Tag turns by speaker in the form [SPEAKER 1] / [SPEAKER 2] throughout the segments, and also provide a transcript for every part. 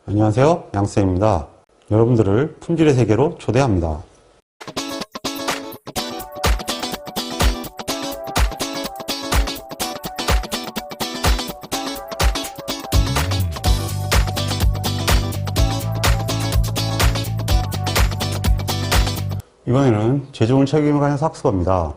[SPEAKER 1] 안녕하세요, 양쌤입니다. 여러분들을 품질의 세계로 초대합니다. 이번에는 제조물 책임에 관해서 학습합니다.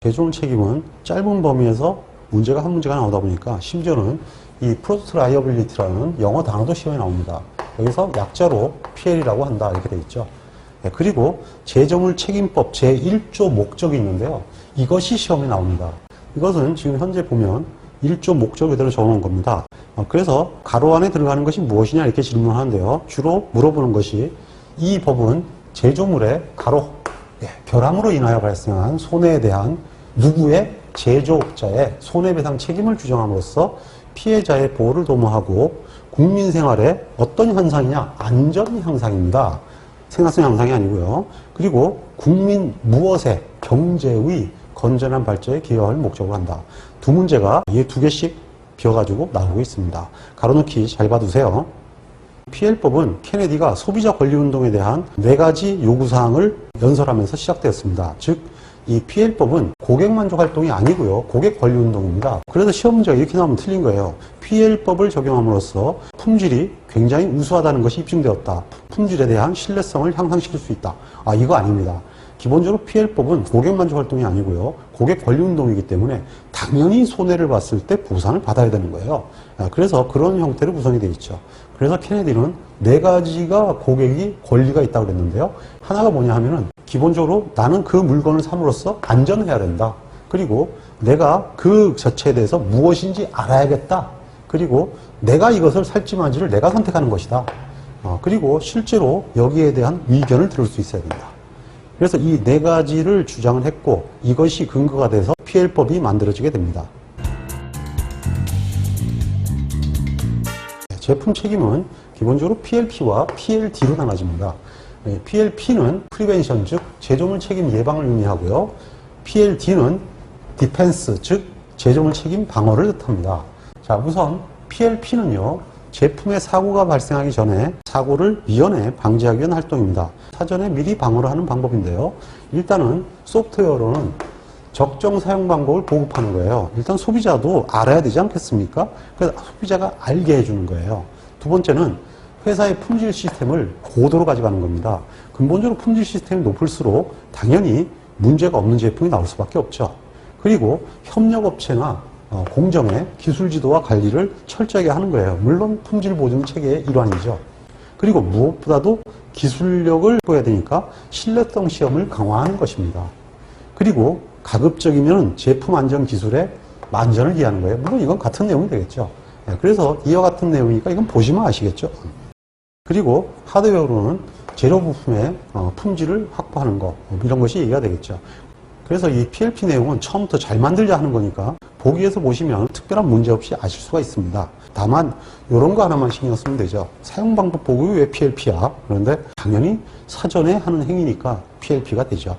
[SPEAKER 1] 제조물 책임은 짧은 범위에서 한 문제가 나오다 보니까 심지어는 이 프로젝트 라이어빌리티라는 영어 단어도 시험에 나옵니다. 여기서 약자로 PL이라고 한다 이렇게 되어 있죠. 그리고 제조물 책임법 제1조 목적이 있는데요. 이것이 시험에 나옵니다. 이것은 지금 현재 보면 1조 목적 그대로 적어놓은 겁니다. 그래서 가로 안에 들어가는 것이 무엇이냐 이렇게 질문하는데요. 주로 물어보는 것이 이 법은 제조물의 가로 결함으로 인하여 발생한 손해에 대한 누구의 제조업자의 손해배상 책임을 규정함으로써 피해자의 보호를 도모하고 국민 생활에 어떤 현상이냐? 안전 향상입니다. 생산성 향상이 아니고요. 그리고 국민 무엇의 경제의 건전한 발전에 기여할 목적으로 한다. 두 문제가 이 두 개씩 비어가지고 나오고 있습니다. 가로놓기 잘 봐두세요. PL법은 케네디가 소비자 권리운동에 대한 4가지 요구사항을 연설하면서 시작되었습니다. 즉, 이 PL법은 고객 만족 활동이 아니고요. 고객 권리운동입니다. 그래서 시험 문제가 이렇게 나오면 틀린 거예요. PL법을 적용함으로써 품질이 굉장히 우수하다는 것이 입증되었다. 품질에 대한 신뢰성을 향상시킬 수 있다. 이거 아닙니다. 기본적으로 PL법은 고객 만족 활동이 아니고요. 고객 권리 운동이기 때문에 당연히 손해를 봤을 때 보상을 받아야 되는 거예요. 그래서 그런 형태로 구성이 되어 있죠. 그래서 케네디는 4가지가 고객이 권리가 있다고 그랬는데요. 하나가 뭐냐 하면은 기본적으로 나는 그 물건을 삼으로써 안전해야 된다. 그리고 내가 그 자체에 대해서 무엇인지 알아야겠다. 그리고 내가 이것을 살지 말지를 내가 선택하는 것이다. 그리고 실제로 여기에 대한 의견을 들을 수 있어야 된다. 그래서 이 4가지를 주장을 했고 이것이 근거가 돼서 PL법이 만들어지게 됩니다. 제품 책임은 기본적으로 PLP와 PLD로 나눠집니다. PLP는 프리벤션, 즉 제조물 책임 예방을 의미하고요. PLD는 디펜스, 즉 제조물 책임 방어를 뜻합니다. 자, 우선 PLP는요. 제품의 사고가 발생하기 전에 사고를 미연에 방지하기 위한 활동입니다. 사전에 미리 방어를 하는 방법인데요. 일단은 소프트웨어로는 적정 사용 방법을 보급하는 거예요. 일단 소비자도 알아야 되지 않겠습니까? 그래서 소비자가 알게 해주는 거예요. 두 번째는 회사의 품질 시스템을 고도로 가져가는 겁니다. 근본적으로 품질 시스템이 높을수록 당연히 문제가 없는 제품이 나올 수밖에 없죠. 그리고 협력업체나 공정의 기술 지도와 관리를 철저하게 하는 거예요. 물론 품질 보증 체계의 일환이죠. 그리고 무엇보다도 기술력을 보여야 되니까 신뢰성 시험을 강화하는 것입니다. 그리고 가급적이면 제품 안전 기술의 만전을 기하는 거예요. 물론 이건 같은 내용이 되겠죠. 그래서 이와 같은 내용이니까 이건 보시면 아시겠죠. 그리고 하드웨어로는 재료 부품의 품질을 확보하는 것, 이런 것이 얘기가 되겠죠. 그래서 이 PLP 내용은 처음부터 잘 만들자 하는 거니까 보기에서 보시면 특별한 문제 없이 아실 수가 있습니다. 다만 이런 거 하나만 신경 쓰면 되죠. 사용 방법 보고 왜 PLP야? 그런데 당연히 사전에 하는 행위니까 PLP가 되죠.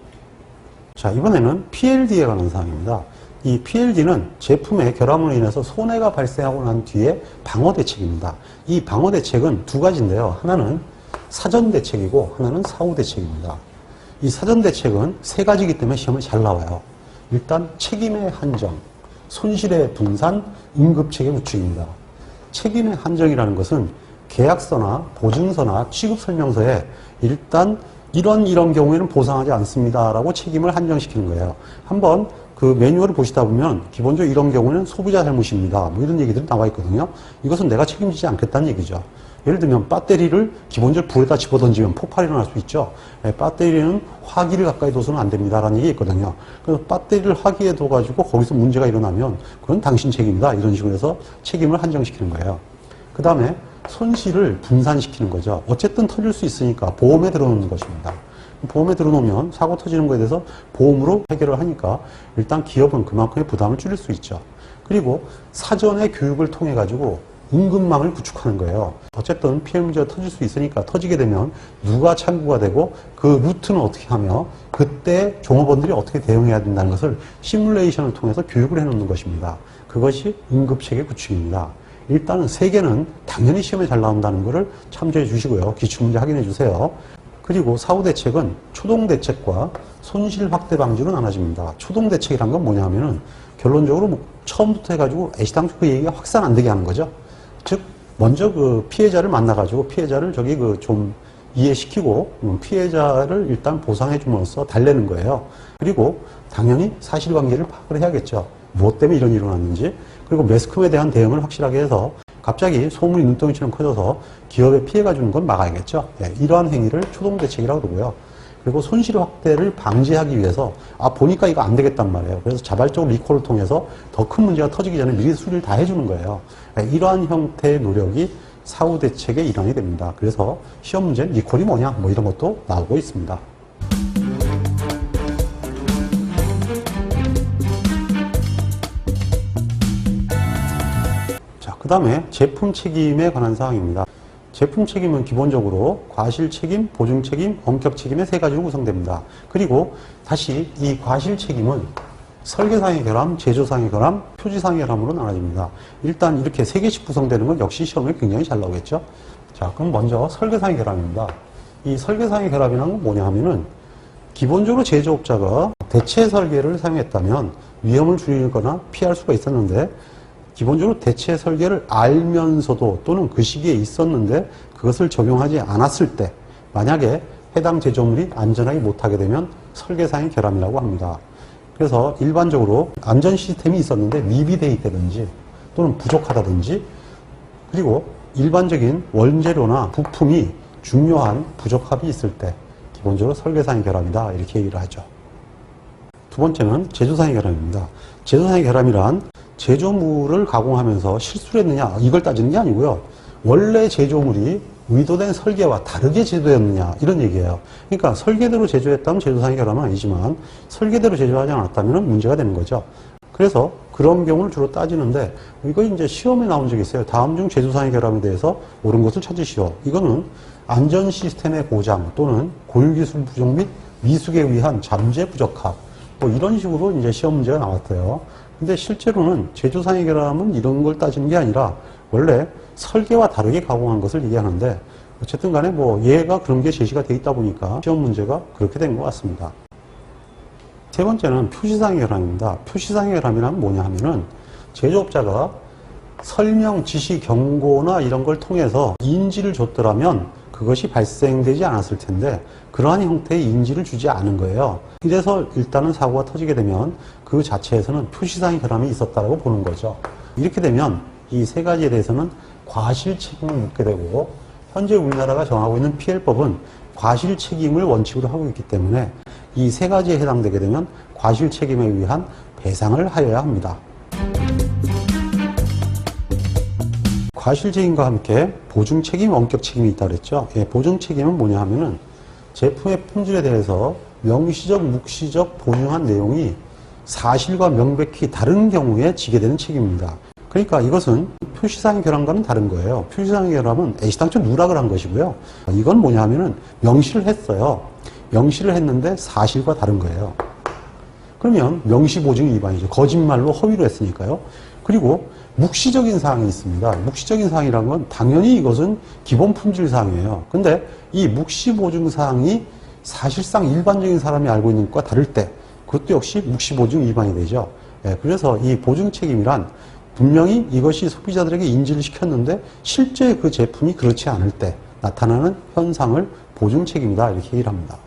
[SPEAKER 1] 자, 이번에는 PLD에 관한 사항입니다. 이 PLD는 제품의 결함으로 인해서 손해가 발생하고 난 뒤에 방어 대책입니다. 이 방어 대책은 2가지인데요. 하나는 사전 대책이고 하나는 사후 대책입니다. 이 사전 대책은 3가지이기 때문에 시험에 잘 나와요. 일단 책임의 한정, 손실의 분산, 응급체계 구축입니다. 책임의 한정이라는 것은 계약서나 보증서나 취급설명서에 일단 이런 경우에는 보상하지 않습니다라고 책임을 한정시키는 거예요. 한번 그 매뉴얼을 보시다 보면 기본적으로 이런 경우는 소비자 잘못입니다. 뭐 이런 얘기들이 나와 있거든요. 이것은 내가 책임지지 않겠다는 얘기죠. 예를 들면 배터리를 기본적으로 불에다 집어던지면 폭발이 일어날 수 있죠. 배터리는 화기를 가까이 둬서는 안 됩니다라는 얘기 있거든요. 그래서 배터리를 화기에 둬가지고 거기서 문제가 일어나면 그건 당신 책임이다. 이런 식으로 해서 책임을 한정시키는 거예요. 그 다음에 손실을 분산시키는 거죠. 어쨌든 터질 수 있으니까 보험에 들어놓는 것입니다. 보험에 들어놓으면 사고 터지는 거에 대해서 보험으로 해결을 하니까 일단 기업은 그만큼의 부담을 줄일 수 있죠. 그리고 사전의 교육을 통해 가지고 응급망을 구축하는 거예요. 어쨌든 피해 문제가 터질 수 있으니까 터지게 되면 누가 창구가 되고 그 루트는 어떻게 하며 그때 종업원들이 어떻게 대응해야 된다는 것을 시뮬레이션을 통해서 교육을 해놓는 것입니다. 그것이 응급체계 구축입니다. 일단은 3개는 당연히 시험에 잘 나온다는 것을 참조해 주시고요. 기출문제 확인해 주세요. 그리고 사후대책은 초동대책과 손실 확대 방지로 나눠집니다. 초동대책이란 건 뭐냐 하면은 결론적으로 뭐 처음부터 해가지고 애시당초 그 얘기가 확산 안 되게 하는 거죠. 즉, 먼저 그 피해자를 만나가지고 피해자를 좀 이해시키고 피해자를 일단 보상해 줌으로써 달래는 거예요. 그리고 당연히 사실관계를 파악을 해야겠죠. 무엇 때문에 이런 일이 일어났는지. 그리고 매스컴에 대한 대응을 확실하게 해서 갑자기 소문이 눈덩이처럼 커져서 기업에 피해가 주는 건 막아야겠죠. 예, 이러한 행위를 초동대책이라고 그러고요. 그리고 손실 확대를 방지하기 위해서 보니까 이거 안 되겠단 말이에요. 그래서 자발적으로 리콜을 통해서 더 큰 문제가 터지기 전에 미리 수리를 다 해주는 거예요. 예, 이러한 형태의 노력이 사후대책의 일환이 됩니다. 그래서 시험 문제는 리콜이 뭐냐 뭐 이런 것도 나오고 있습니다. 그 다음에 제품 책임에 관한 사항입니다. 제품 책임은 기본적으로 과실 책임, 보증 책임, 원격 책임의 3가지로 구성됩니다. 그리고 다시 이 과실 책임은 설계상의 결함, 제조상의 결함, 표지상의 결함으로 나눠집니다. 일단 이렇게 3개씩 구성되는 건 역시 시험에 굉장히 잘 나오겠죠. 자, 그럼 먼저 설계상의 결함입니다. 이 설계상의 결함이라는 건 뭐냐 하면은 기본적으로 제조업자가 대체 설계를 사용했다면 위험을 줄이거나 피할 수가 있었는데 기본적으로 대체 설계를 알면서도 또는 그 시기에 있었는데 그것을 적용하지 않았을 때 만약에 해당 제조물이 안전하게 못하게 되면 설계상의 결함이라고 합니다. 그래서 일반적으로 안전 시스템이 있었는데 미비되어 있다든지 또는 부족하다든지 그리고 일반적인 원재료나 부품이 중요한 부족함이 있을 때 기본적으로 설계상의 결함이다 이렇게 얘기를 하죠. 두 번째는 제조상의 결함입니다. 제조상의 결함이란 제조물을 가공하면서 실수를 했느냐 이걸 따지는 게 아니고요. 원래 제조물이 의도된 설계와 다르게 제조했느냐 이런 얘기예요. 그러니까 설계대로 제조했다면 제조상의 결함은 아니지만 설계대로 제조하지 않았다면 문제가 되는 거죠. 그래서 그런 경우를 주로 따지는데 이거 이제 시험에 나온 적이 있어요. 다음 중 제조상의 결함에 대해서 옳은 것을 찾으시오. 이거는 안전 시스템의 고장 또는 고유기술 부족 및 미숙에 의한 잠재 부적합 뭐 이런 식으로 이제 시험 문제가 나왔어요. 근데 실제로는 제조상의 결함은 이런 걸 따지는 게 아니라 원래 설계와 다르게 가공한 것을 얘기하는데 어쨌든 간에 뭐 얘가 그런 게 제시가 돼 있다 보니까 시험 문제가 그렇게 된 것 같습니다. 세 번째는 표시상의 결함입니다. 표시상의 결함이란 뭐냐 하면은 제조업자가 설명, 지시, 경고나 이런 걸 통해서 인지를 줬더라면 그것이 발생되지 않았을 텐데 그러한 형태의 인지를 주지 않은 거예요. 이래서 일단은 사고가 터지게 되면 그 자체에서는 표시상의 결함이 있었다고 보는 거죠. 이렇게 되면 이 3가지에 대해서는 과실 책임을 묻게 되고 현재 우리나라가 정하고 있는 PL법은 과실 책임을 원칙으로 하고 있기 때문에 이 3가지에 해당되게 되면 과실 책임에 의한 배상을 하여야 합니다. 과실 책임과 함께 보증 책임, 원격 책임이 있다고 그랬죠. 예, 보증 책임은 뭐냐 하면은 제품의 품질에 대해서 명시적, 묵시적 보증한 내용이 사실과 명백히 다른 경우에 지게 되는 책임입니다. 그러니까 이것은 표시상의 결함과는 다른 거예요. 표시상의 결함은 애시당초 누락을 한 것이고요. 이건 뭐냐 하면은 명시를 했어요. 명시를 했는데 사실과 다른 거예요. 그러면 명시보증 위반이죠. 거짓말로 허위로 했으니까요. 그리고 묵시적인 사항이 있습니다. 묵시적인 사항이란 건 당연히 이것은 기본 품질 사항이에요. 근데 이 묵시보증 사항이 사실상 일반적인 사람이 알고 있는 것과 다를 때 그것도 역시 묵시보증 위반이 되죠. 예, 그래서 이 보증 책임이란 분명히 이것이 소비자들에게 인지를 시켰는데 실제 그 제품이 그렇지 않을 때 나타나는 현상을 보증 책임이다 이렇게 얘기를 합니다.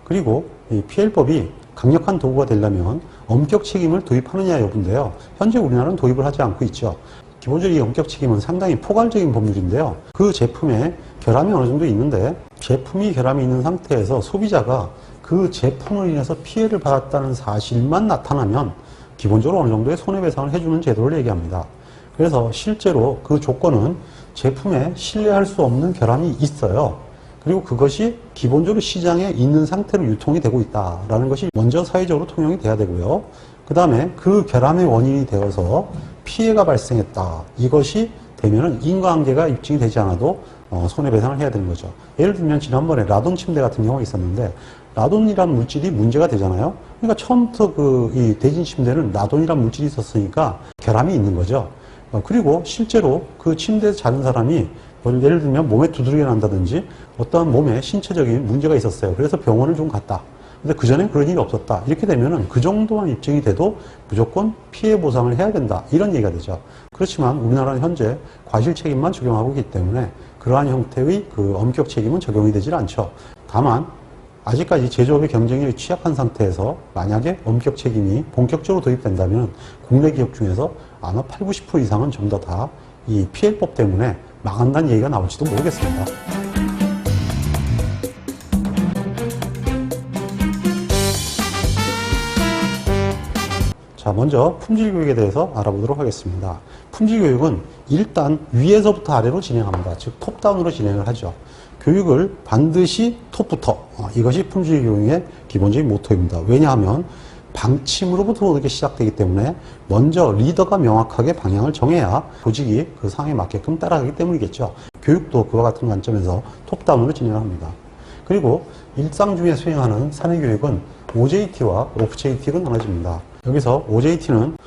[SPEAKER 1] 그리고 이 PL법이 강력한 도구가 되려면 엄격 책임을 도입하느냐 여부인데요. 현재 우리나라는 도입을 하지 않고 있죠. 기본적으로 이 엄격 책임은 상당히 포괄적인 법률인데요. 그 제품에 결함이 어느 정도 있는데 제품이 결함이 있는 상태에서 소비자가 그 제품을 인해서 피해를 받았다는 사실만 나타나면 기본적으로 어느 정도의 손해배상을 해주는 제도를 얘기합니다. 그래서 실제로 그 조건은 제품에 신뢰할 수 없는 결함이 있어요. 그리고 그것이 기본적으로 시장에 있는 상태로 유통이 되고 있다라는 것이 먼저 사회적으로 통용이 돼야 되고요. 그 다음에 그 결함의 원인이 되어서 피해가 발생했다. 이것이 되면은 인과관계가 입증이 되지 않아도 손해배상을 해야 되는 거죠. 예를 들면 지난번에 라돈 침대 같은 경우가 있었는데 라돈이란 물질이 문제가 되잖아요. 그러니까 처음부터 이 대진 침대는 라돈이란 물질이 있었으니까 결함이 있는 거죠. 그리고 실제로 그 침대에서 자는 사람이 예를 들면 몸에 두드러기가 난다든지 어떠한 몸에 신체적인 문제가 있었어요. 그래서 병원을 좀 갔다. 근데 그전엔 그런 일이 없었다. 이렇게 되면은 그 정도만 입증이 돼도 무조건 피해 보상을 해야 된다. 이런 얘기가 되죠. 그렇지만 우리나라는 현재 과실 책임만 적용하고 있기 때문에 그러한 형태의 그 엄격 책임은 적용이 되질 않죠. 다만 아직까지 제조업의 경쟁력이 취약한 상태에서 만약에 엄격 책임이 본격적으로 도입된다면 국내 기업 중에서 아마 80, 90% 이상은 전부 다 이 PL법 때문에 망한다는 얘기가 나올지도 모르겠습니다. 자, 먼저 품질교육에 대해서 알아보도록 하겠습니다. 품질교육은 일단 위에서부터 아래로 진행합니다. 즉 톱다운으로 진행을 하죠. 교육을 반드시 톱부터, 이것이 품질교육의 기본적인 모토입니다. 왜냐하면 방침으로부터 모든 게 시작되기 때문에 먼저 리더가 명확하게 방향을 정해야 조직이 그 상황에 맞게끔 따라가기 때문이겠죠. 교육도 그와 같은 관점에서 톱다운으로 진행을 합니다. 그리고 일상 중에 수행하는 사내교육은 OJT와 OFJT로 나눠집니다. 여기서 OJT는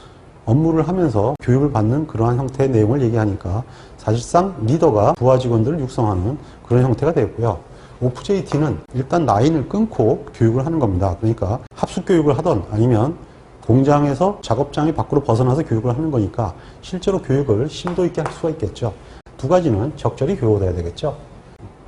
[SPEAKER 1] 업무를 하면서 교육을 받는 그러한 형태의 내용을 얘기하니까 사실상 리더가 부하 직원들을 육성하는 그런 형태가 되고요. OFJT는 일단 라인을 끊고 교육을 하는 겁니다. 그러니까 합숙 교육을 하던 아니면 공장에서 작업장이 밖으로 벗어나서 교육을 하는 거니까 실제로 교육을 심도 있게 할 수가 있겠죠. 두 가지는 적절히 교육돼야 되겠죠.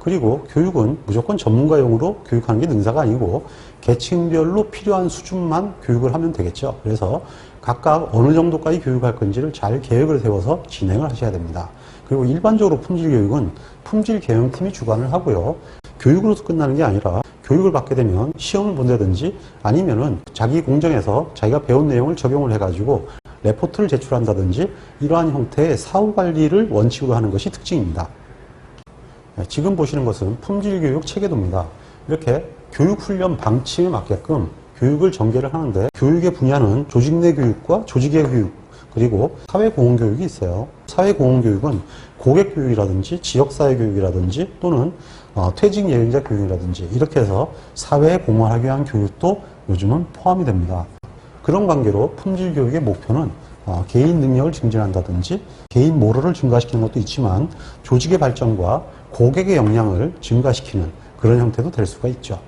[SPEAKER 1] 그리고 교육은 무조건 전문가용으로 교육하는 게 능사가 아니고 계층별로 필요한 수준만 교육을 하면 되겠죠. 그래서 각각 어느 정도까지 교육할 건지를 잘 계획을 세워서 진행을 하셔야 됩니다. 그리고 일반적으로 품질교육은 품질경영팀이 주관을 하고요. 교육으로서 끝나는 게 아니라 교육을 받게 되면 시험을 본다든지 아니면은 자기 공정에서 자기가 배운 내용을 적용을 해가지고 레포트를 제출한다든지 이러한 형태의 사후관리를 원칙으로 하는 것이 특징입니다. 지금 보시는 것은 품질교육 체계도입니다. 이렇게 교육훈련 방침에 맞게끔 교육을 전개를 하는데 교육의 분야는 조직 내 교육과 조직의 교육 그리고 사회공헌교육이 있어요. 사회공헌교육은 고객교육이라든지 지역사회교육이라든지 또는 퇴직 예행자 교육이라든지 이렇게 해서 사회에 공헌하기 위한 교육도 요즘은 포함이 됩니다. 그런 관계로 품질교육의 목표는 개인 능력을 증진한다든지 개인 모럴을 증가시키는 것도 있지만 조직의 발전과 고객의 역량을 증가시키는 그런 형태도 될 수가 있죠.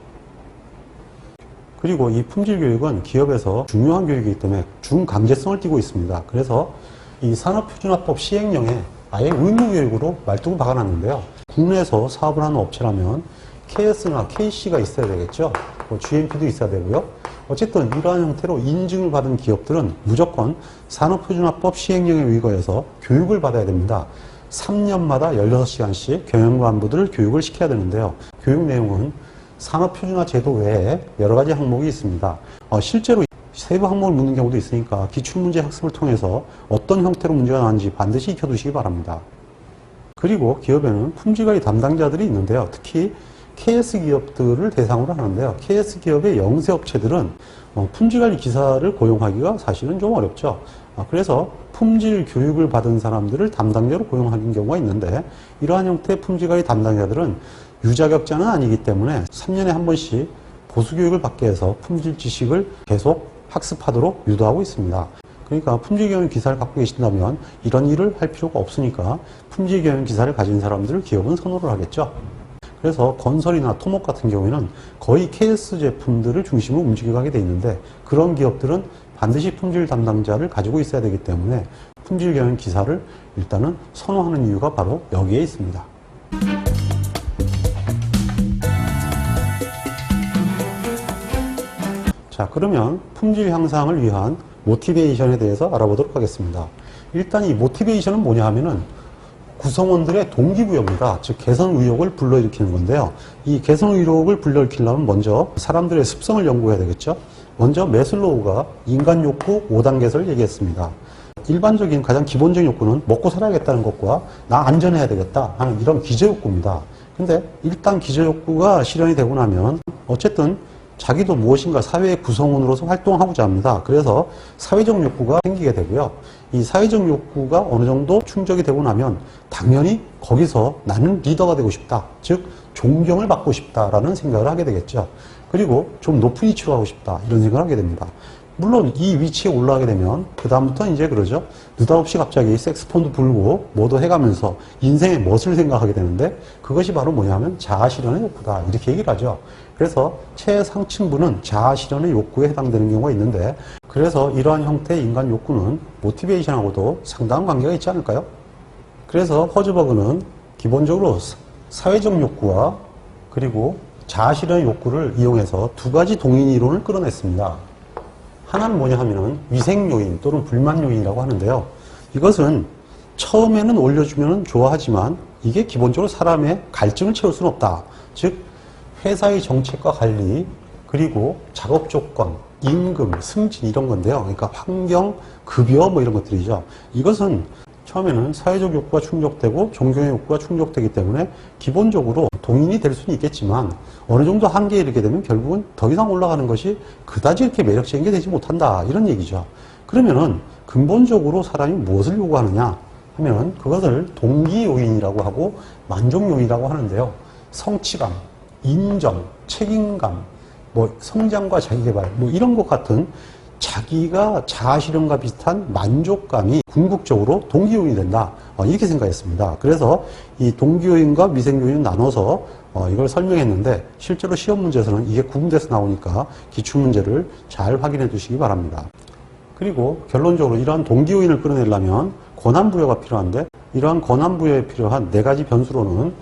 [SPEAKER 1] 그리고 이 품질교육은 기업에서 중요한 교육이기 때문에 중강제성을 띠고 있습니다. 그래서 이 산업표준화법 시행령에 아예 의무교육으로 말뚝을 박아놨는데요. 국내에서 사업을 하는 업체라면 KS나 KC가 있어야 되겠죠. GMP도 있어야 되고요. 어쨌든 이러한 형태로 인증을 받은 기업들은 무조건 산업표준화법 시행령에 의거해서 교육을 받아야 됩니다. 3년마다 16시간씩 경영관부들을 교육을 시켜야 되는데요. 교육 내용은 산업표준화 제도 외에 여러 가지 항목이 있습니다. 실제로 세부 항목을 묻는 경우도 있으니까 기출문제 학습을 통해서 어떤 형태로 문제가 나왔는지 반드시 익혀두시기 바랍니다. 그리고 기업에는 품질관리 담당자들이 있는데요. 특히 KS 기업들을 대상으로 하는데요. KS 기업의 영세업체들은 품질관리 기사를 고용하기가 사실은 좀 어렵죠. 그래서 품질 교육을 받은 사람들을 담당자로 고용하는 경우가 있는데 이러한 형태의 품질관리 담당자들은 유자격자는 아니기 때문에 3년에 한 번씩 보수교육을 받게 해서 품질 지식을 계속 학습하도록 유도하고 있습니다. 그러니까 품질경영 기사를 갖고 계신다면 이런 일을 할 필요가 없으니까 품질경영 기사를 가진 사람들을 기업은 선호를 하겠죠. 그래서 건설이나 토목 같은 경우에는 거의 KS 제품들을 중심으로 움직여가게 돼 있는데 그런 기업들은 반드시 품질 담당자를 가지고 있어야 되기 때문에 품질경영 기사를 일단은 선호하는 이유가 바로 여기에 있습니다. 자, 그러면 품질 향상을 위한 모티베이션에 대해서 알아보도록 하겠습니다. 일단 이 모티베이션은 뭐냐 하면은 구성원들의 동기부여입니다. 즉 개선 의욕을 불러일으키는 건데요. 이 개선 의욕을 불러일으키려면 먼저 사람들의 습성을 연구해야 되겠죠. 먼저 매슬로우가 인간 욕구 5단계를 얘기했습니다. 일반적인 가장 기본적인 욕구는 먹고 살아야겠다는 것과 나 안전해야 되겠다 하는 이런 기저욕구입니다. 근데 일단 기저욕구가 실현이 되고 나면 어쨌든 자기도 무엇인가 사회의 구성원으로서 활동하고자 합니다. 그래서 사회적 욕구가 생기게 되고요. 이 사회적 욕구가 어느 정도 충족이 되고 나면 당연히 거기서 나는 리더가 되고 싶다. 즉 존경을 받고 싶다라는 생각을 하게 되겠죠. 그리고 좀 높은 위치로 하고 싶다. 이런 생각을 하게 됩니다. 물론 이 위치에 올라가게 되면 그 다음부터 이제 그러죠. 느닷없이 갑자기 색스폰도 불고 뭐도 해가면서 인생의 멋을 생각하게 되는데 그것이 바로 뭐냐면 자아실현의 욕구다. 이렇게 얘기를 하죠. 그래서 최상층부는 자아실현의 욕구에 해당되는 경우가 있는데 그래서 이러한 형태의 인간 욕구는 모티베이션하고도 상당한 관계가 있지 않을까요? 그래서 허즈버그는 기본적으로 사회적 욕구와 그리고 자아실현의 욕구를 이용해서 두 가지 동인 이론을 끌어냈습니다. 하나는 뭐냐 하면은 위생요인 또는 불만요인이라고 하는데요. 이것은 처음에는 올려주면 좋아하지만 이게 기본적으로 사람의 갈증을 채울 수는 없다. 즉 회사의 정책과 관리 그리고 작업 조건, 임금, 승진 이런 건데요. 그러니까 환경, 급여 뭐 이런 것들이죠. 이것은 처음에는 사회적 욕구가 충족되고 존경의 욕구가 충족되기 때문에 기본적으로 동인이 될 수는 있겠지만 어느 정도 한계에 이르게 되면 결국은 더 이상 올라가는 것이 그다지 이렇게 매력적인 게 되지 못한다. 이런 얘기죠. 그러면은 근본적으로 사람이 무엇을 요구하느냐 하면 그것을 동기 요인이라고 하고 만족 요인이라고 하는데요. 성취감, 인정, 책임감, 뭐 성장과 자기개발 뭐 이런 것 같은 자기가 자아실현과 비슷한 만족감이 궁극적으로 동기요인이 된다. 이렇게 생각했습니다. 그래서 이 동기요인과 미생요인을 나눠서 이걸 설명했는데 실제로 시험 문제에서는 이게 구분돼서 나오니까 기출문제를 잘 확인해 두시기 바랍니다. 그리고 결론적으로 이러한 동기요인을 끌어내려면 권한부여가 필요한데 이러한 권한부여에 필요한 네 가지 변수로는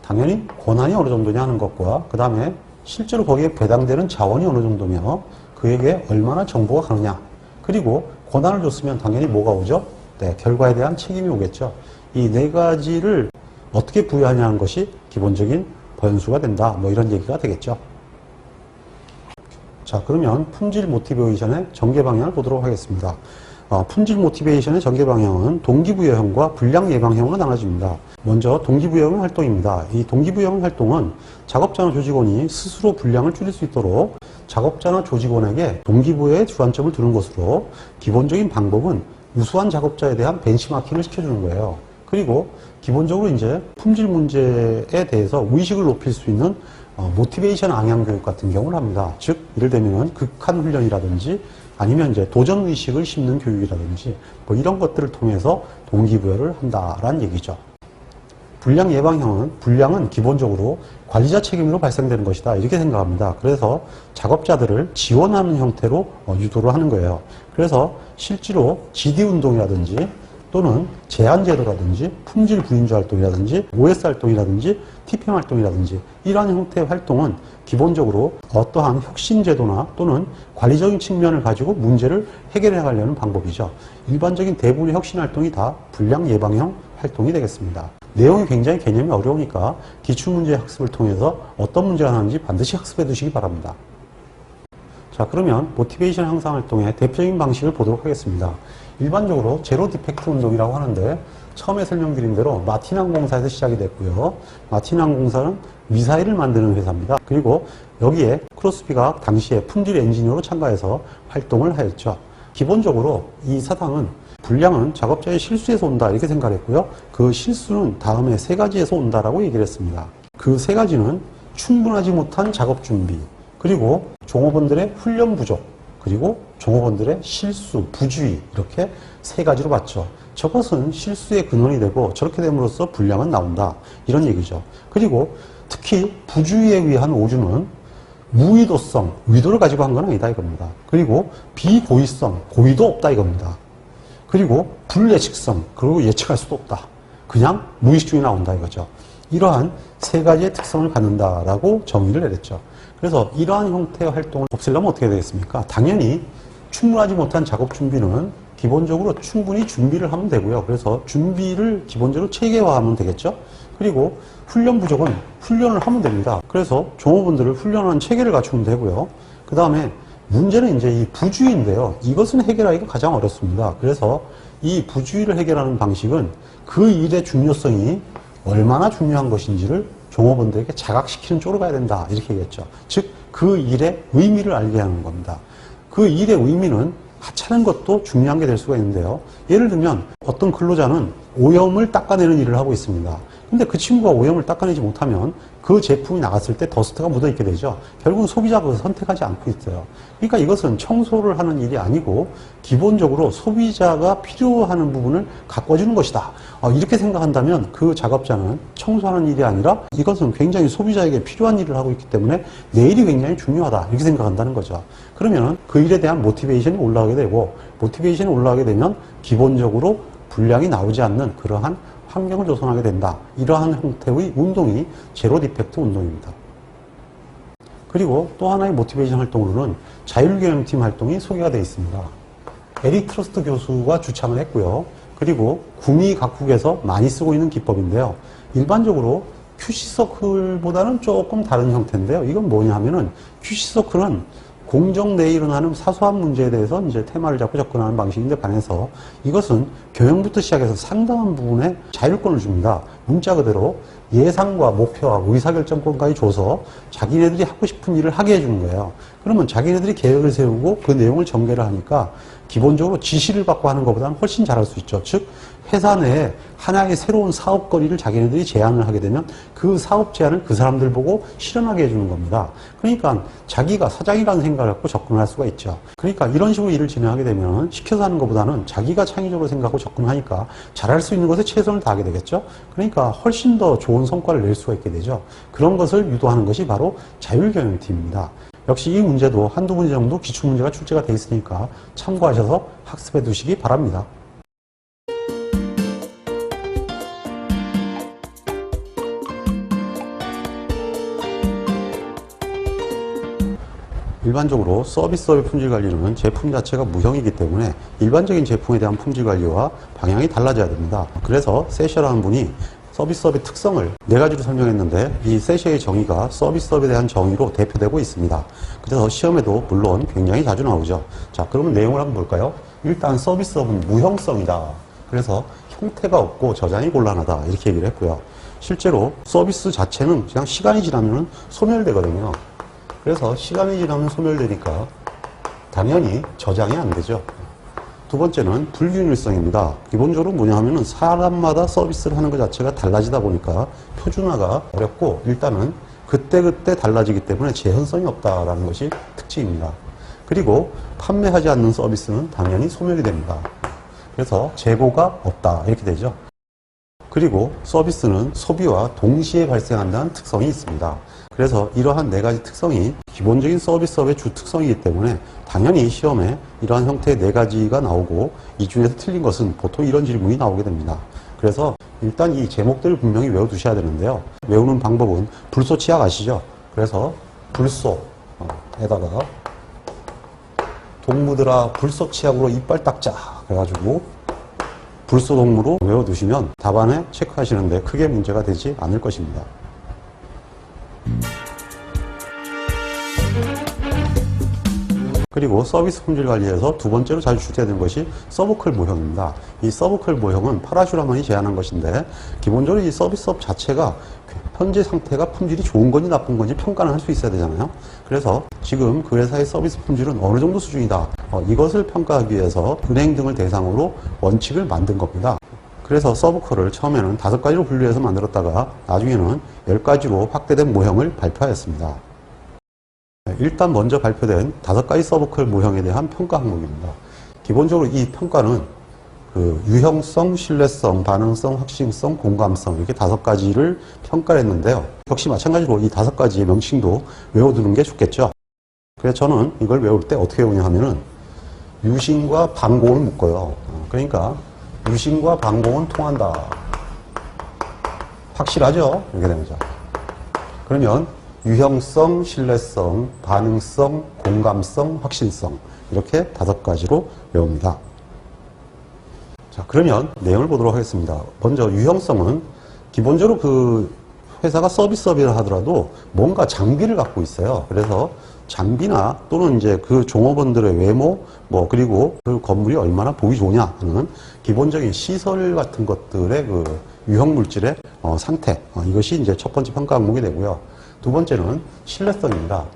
[SPEAKER 1] 당연히 권한이 어느 정도냐 하는 것과 그 다음에 실제로 거기에 배당되는 자원이 어느 정도며 그에게 얼마나 정보가 가느냐 그리고 권한을 줬으면 당연히 뭐가 오죠? 네, 결과에 대한 책임이 오겠죠. 이 네 가지를 어떻게 부여하냐는 것이 기본적인 변수가 된다. 뭐 이런 얘기가 되겠죠. 자, 그러면 품질 모티베이션의 전개 방향을 보도록 하겠습니다. 품질 모티베이션의 전개 방향은 동기부여형과 불량 예방형으로 나눠집니다. 먼저 동기부여형 활동입니다. 이 동기부여형 활동은 작업자나 조직원이 스스로 분량을 줄일 수 있도록 작업자나 조직원에게 동기부여에 주안점을 두는 것으로 기본적인 방법은 우수한 작업자에 대한 벤치마킹을 시켜주는 거예요. 그리고 기본적으로 이제 품질 문제에 대해서 의식을 높일 수 있는 모티베이션 방향 교육 같은 경우를 합니다. 즉, 예를 들면 극한 훈련이라든지 아니면 이제 도전 의식을 심는 교육이라든지 뭐 이런 것들을 통해서 동기부여를 한다라는 얘기죠. 불량 예방형은 불량은 기본적으로 관리자 책임으로 발생되는 것이다 이렇게 생각합니다. 그래서 작업자들을 지원하는 형태로 유도를 하는 거예요. 그래서 실제로 GD 운동이라든지 또는 제한제도라든지 품질 부인조 활동이라든지 OS 활동이라든지 TPM 활동이라든지 이러한 형태의 활동은 기본적으로 어떠한 혁신제도나 또는 관리적인 측면을 가지고 문제를 해결해 나가려는 방법이죠. 일반적인 대부분의 혁신 활동이 다 불량 예방형 활동이 되겠습니다. 내용이 굉장히 개념이 어려우니까 기출문제 학습을 통해서 어떤 문제가 나오는지 반드시 학습해 두시기 바랍니다. 자, 그러면 모티베이션 향상 활동의 대표적인 방식을 보도록 하겠습니다. 일반적으로 제로 디펙트 운동이라고 하는데 처음에 설명드린 대로 마틴 항공사에서 시작이 됐고요. 마틴 항공사는 미사일을 만드는 회사입니다. 그리고 여기에 크로스비가 당시에 품질 엔지니어로 참가해서 활동을 하였죠. 기본적으로 이 사상은 불량은 작업자의 실수에서 온다 이렇게 생각했고요. 그 실수는 다음에 세 가지에서 온다라고 얘기를 했습니다. 그 세 가지는 충분하지 못한 작업 준비, 그리고 종업원들의 훈련 부족, 그리고 종업원들의 실수, 부주의 이렇게 세 가지로 봤죠. 저것은 실수의 근원이 되고 저렇게 됨으로써 불량은 나온다 이런 얘기죠. 그리고 특히 부주의에 의한 오류는 무의도성, 의도를 가지고 한 건 아니다 이겁니다. 그리고 비고의성, 고의도 없다 이겁니다. 그리고 불예측성, 그리고 예측할 수도 없다. 그냥 무의식 중에 나온다 이거죠. 이러한 세 가지의 특성을 갖는다라고 정의를 내렸죠. 그래서 이러한 형태의 활동을 없애려면 어떻게 되겠습니까? 당연히 충분하지 못한 작업 준비는 기본적으로 충분히 준비를 하면 되고요. 그래서 준비를 기본적으로 체계화하면 되겠죠. 그리고 훈련 부족은 훈련을 하면 됩니다. 그래서 종업원들을 훈련하는 체계를 갖추면 되고요. 그 다음에 문제는 이제 이 부주의인데요. 이것은 해결하기가 가장 어렵습니다. 그래서 이 부주의를 해결하는 방식은 그 일의 중요성이 얼마나 중요한 것인지를 종업원들에게 자각시키는 쪽으로 가야 된다. 이렇게 얘기했죠. 즉, 그 일의 의미를 알게 하는 겁니다. 그 일의 의미는 하찮은 것도 중요한 게 될 수가 있는데요. 예를 들면 어떤 근로자는 오염을 닦아내는 일을 하고 있습니다. 근데 그 친구가 오염을 닦아내지 못하면 그 제품이 나갔을 때 더스트가 묻어있게 되죠. 결국은 소비자가 그것을 선택하지 않고 있어요. 그러니까 이것은 청소를 하는 일이 아니고 기본적으로 소비자가 필요하는 부분을 가꿔주는 것이다. 이렇게 생각한다면 그 작업자는 청소하는 일이 아니라 이것은 굉장히 소비자에게 필요한 일을 하고 있기 때문에 내 일이 굉장히 중요하다. 이렇게 생각한다는 거죠. 그러면 그 일에 대한 모티베이션이 올라가게 되고, 모티베이션이 올라가게 되면 기본적으로 불량이 나오지 않는 그러한 환경을 조성하게 된다. 이러한 형태의 운동이 제로 디펙트 운동입니다. 그리고 또 하나의 모티베이션 활동으로는 자율경영팀 활동이 소개가 되어 있습니다. 에릭 트러스트 교수가 주창을 했고요. 그리고 구미 각국에서 많이 쓰고 있는 기법인데요. 일반적으로 QC서클보다는 조금 다른 형태인데요. 이건 뭐냐 하면은 QC서클은 공정 내에 일어나는 사소한 문제에 대해서 이제 테마를 잡고 접근하는 방식인데 반해서 이것은 교양부터 시작해서 상당한 부분에 자율권을 줍니다. 문자 그대로 예상과 목표와 의사결정권까지 줘서 자기네들이 하고 싶은 일을 하게 해주는 거예요. 그러면 자기네들이 계획을 세우고 그 내용을 전개를 하니까 기본적으로 지시를 받고 하는 것보다는 훨씬 잘할 수 있죠. 즉 회사 내에 하나의 새로운 사업거리를 자기네들이 제안을 하게 되면 그 사업 제안을 그 사람들 보고 실현하게 해주는 겁니다. 그러니까 자기가 사장이라는 생각을 갖고 접근을 할 수가 있죠. 그러니까 이런 식으로 일을 진행하게 되면 시켜서 하는 것보다는 자기가 창의적으로 생각하고 접근하니까 잘할 수 있는 것에 최선을 다하게 되겠죠. 그러니까 훨씬 더 좋은 성과를 낼 수가 있게 되죠. 그런 것을 유도하는 것이 바로 자율경영팀입니다. 역시 이 문제도 한두 문제 정도 기출문제가 출제가 되어 있으니까 참고하셔서 학습해 두시기 바랍니다. 일반적으로 서비스업의 품질관리는 제품 자체가 무형이기 때문에 일반적인 제품에 대한 품질관리와 방향이 달라져야 됩니다. 그래서 세셔라는 분이 서비스업의 특성을 4가지로 설명했는데 이 세셔의 정의가 서비스업에 대한 정의로 대표되고 있습니다. 그래서 시험에도 물론 굉장히 자주 나오죠. 자, 그러면 내용을 한번 볼까요? 일단 서비스업은 무형성이다. 그래서 형태가 없고 저장이 곤란하다. 이렇게 얘기를 했고요. 실제로 서비스 자체는 그냥 시간이 지나면 소멸되거든요. 그래서 시간이 지나면 소멸되니까 당연히 저장이 안 되죠. 두 번째는 불균일성입니다. 기본적으로 뭐냐 하면은 사람마다 서비스를 하는 것 자체가 달라지다 보니까 표준화가 어렵고 일단은 그때그때 달라지기 때문에 재현성이 없다라는 것이 특징입니다. 그리고 판매하지 않는 서비스는 당연히 소멸이 됩니다. 그래서 재고가 없다 이렇게 되죠. 그리고 서비스는 소비와 동시에 발생한다는 특성이 있습니다. 그래서 이러한 4가지 특성이 기본적인 서비스업의 주 특성이기 때문에 당연히 시험에 이러한 형태의 4가지가 나오고 이 중에서 틀린 것은 보통 이런 질문이 나오게 됩니다. 그래서 일단 이 제목들을 분명히 외워두셔야 되는데요. 외우는 방법은 불소 치약 아시죠? 그래서 불소에다가 동무들아 불소 치약으로 이빨 닦자 그래가지고 불소 동무로 외워두시면 답안에 체크하시는데 크게 문제가 되지 않을 것입니다. 그리고 서비스 품질 관리에서 두 번째로 자주 출제되는 것이 서브컬 모형입니다. 이 서브컬 모형은 파라슈라만이 제안한 것인데 기본적으로 이 서비스업 자체가 현재 상태가 품질이 좋은 건지 나쁜 건지 평가를 할 수 있어야 되잖아요. 그래서 지금 그 회사의 서비스 품질은 어느 정도 수준이다. 이것을 평가하기 위해서 은행 등을 대상으로 원칙을 만든 겁니다. 그래서 서브컬을 처음에는 5가지로 분류해서 만들었다가 나중에는 10가지로 확대된 모형을 발표하였습니다. 일단 먼저 발표된 5가지 서브컬 모형에 대한 평가 항목입니다. 기본적으로 이 평가는 그 유형성, 신뢰성, 반응성, 확신성, 공감성 이렇게 5가지를 평가를 했는데요. 역시 마찬가지로 이 5가지의 명칭도 외워두는 게 좋겠죠. 그래서 저는 이걸 외울 때 어떻게 외우냐 하면은 유심과 반공을 묶어요. 그러니까 유심과 반공은 통한다. 확실하죠? 이렇게 되는 거죠. 그러면 유형성, 신뢰성, 반응성, 공감성, 확신성 이렇게 5가지로 외웁니다. 자, 그러면 내용을 보도록 하겠습니다. 먼저 유형성은 기본적으로 그 회사가 서비스업이라 하더라도 뭔가 장비를 갖고 있어요. 그래서 장비나 또는 이제 그 종업원들의 외모, 그리고 그 건물이 얼마나 보기 좋냐 하는 기본적인 시설 같은 것들의 그 유형 물질의 상태. 이것이 이제 첫 번째 평가 항목이 되고요. 두 번째는 신뢰성입니다.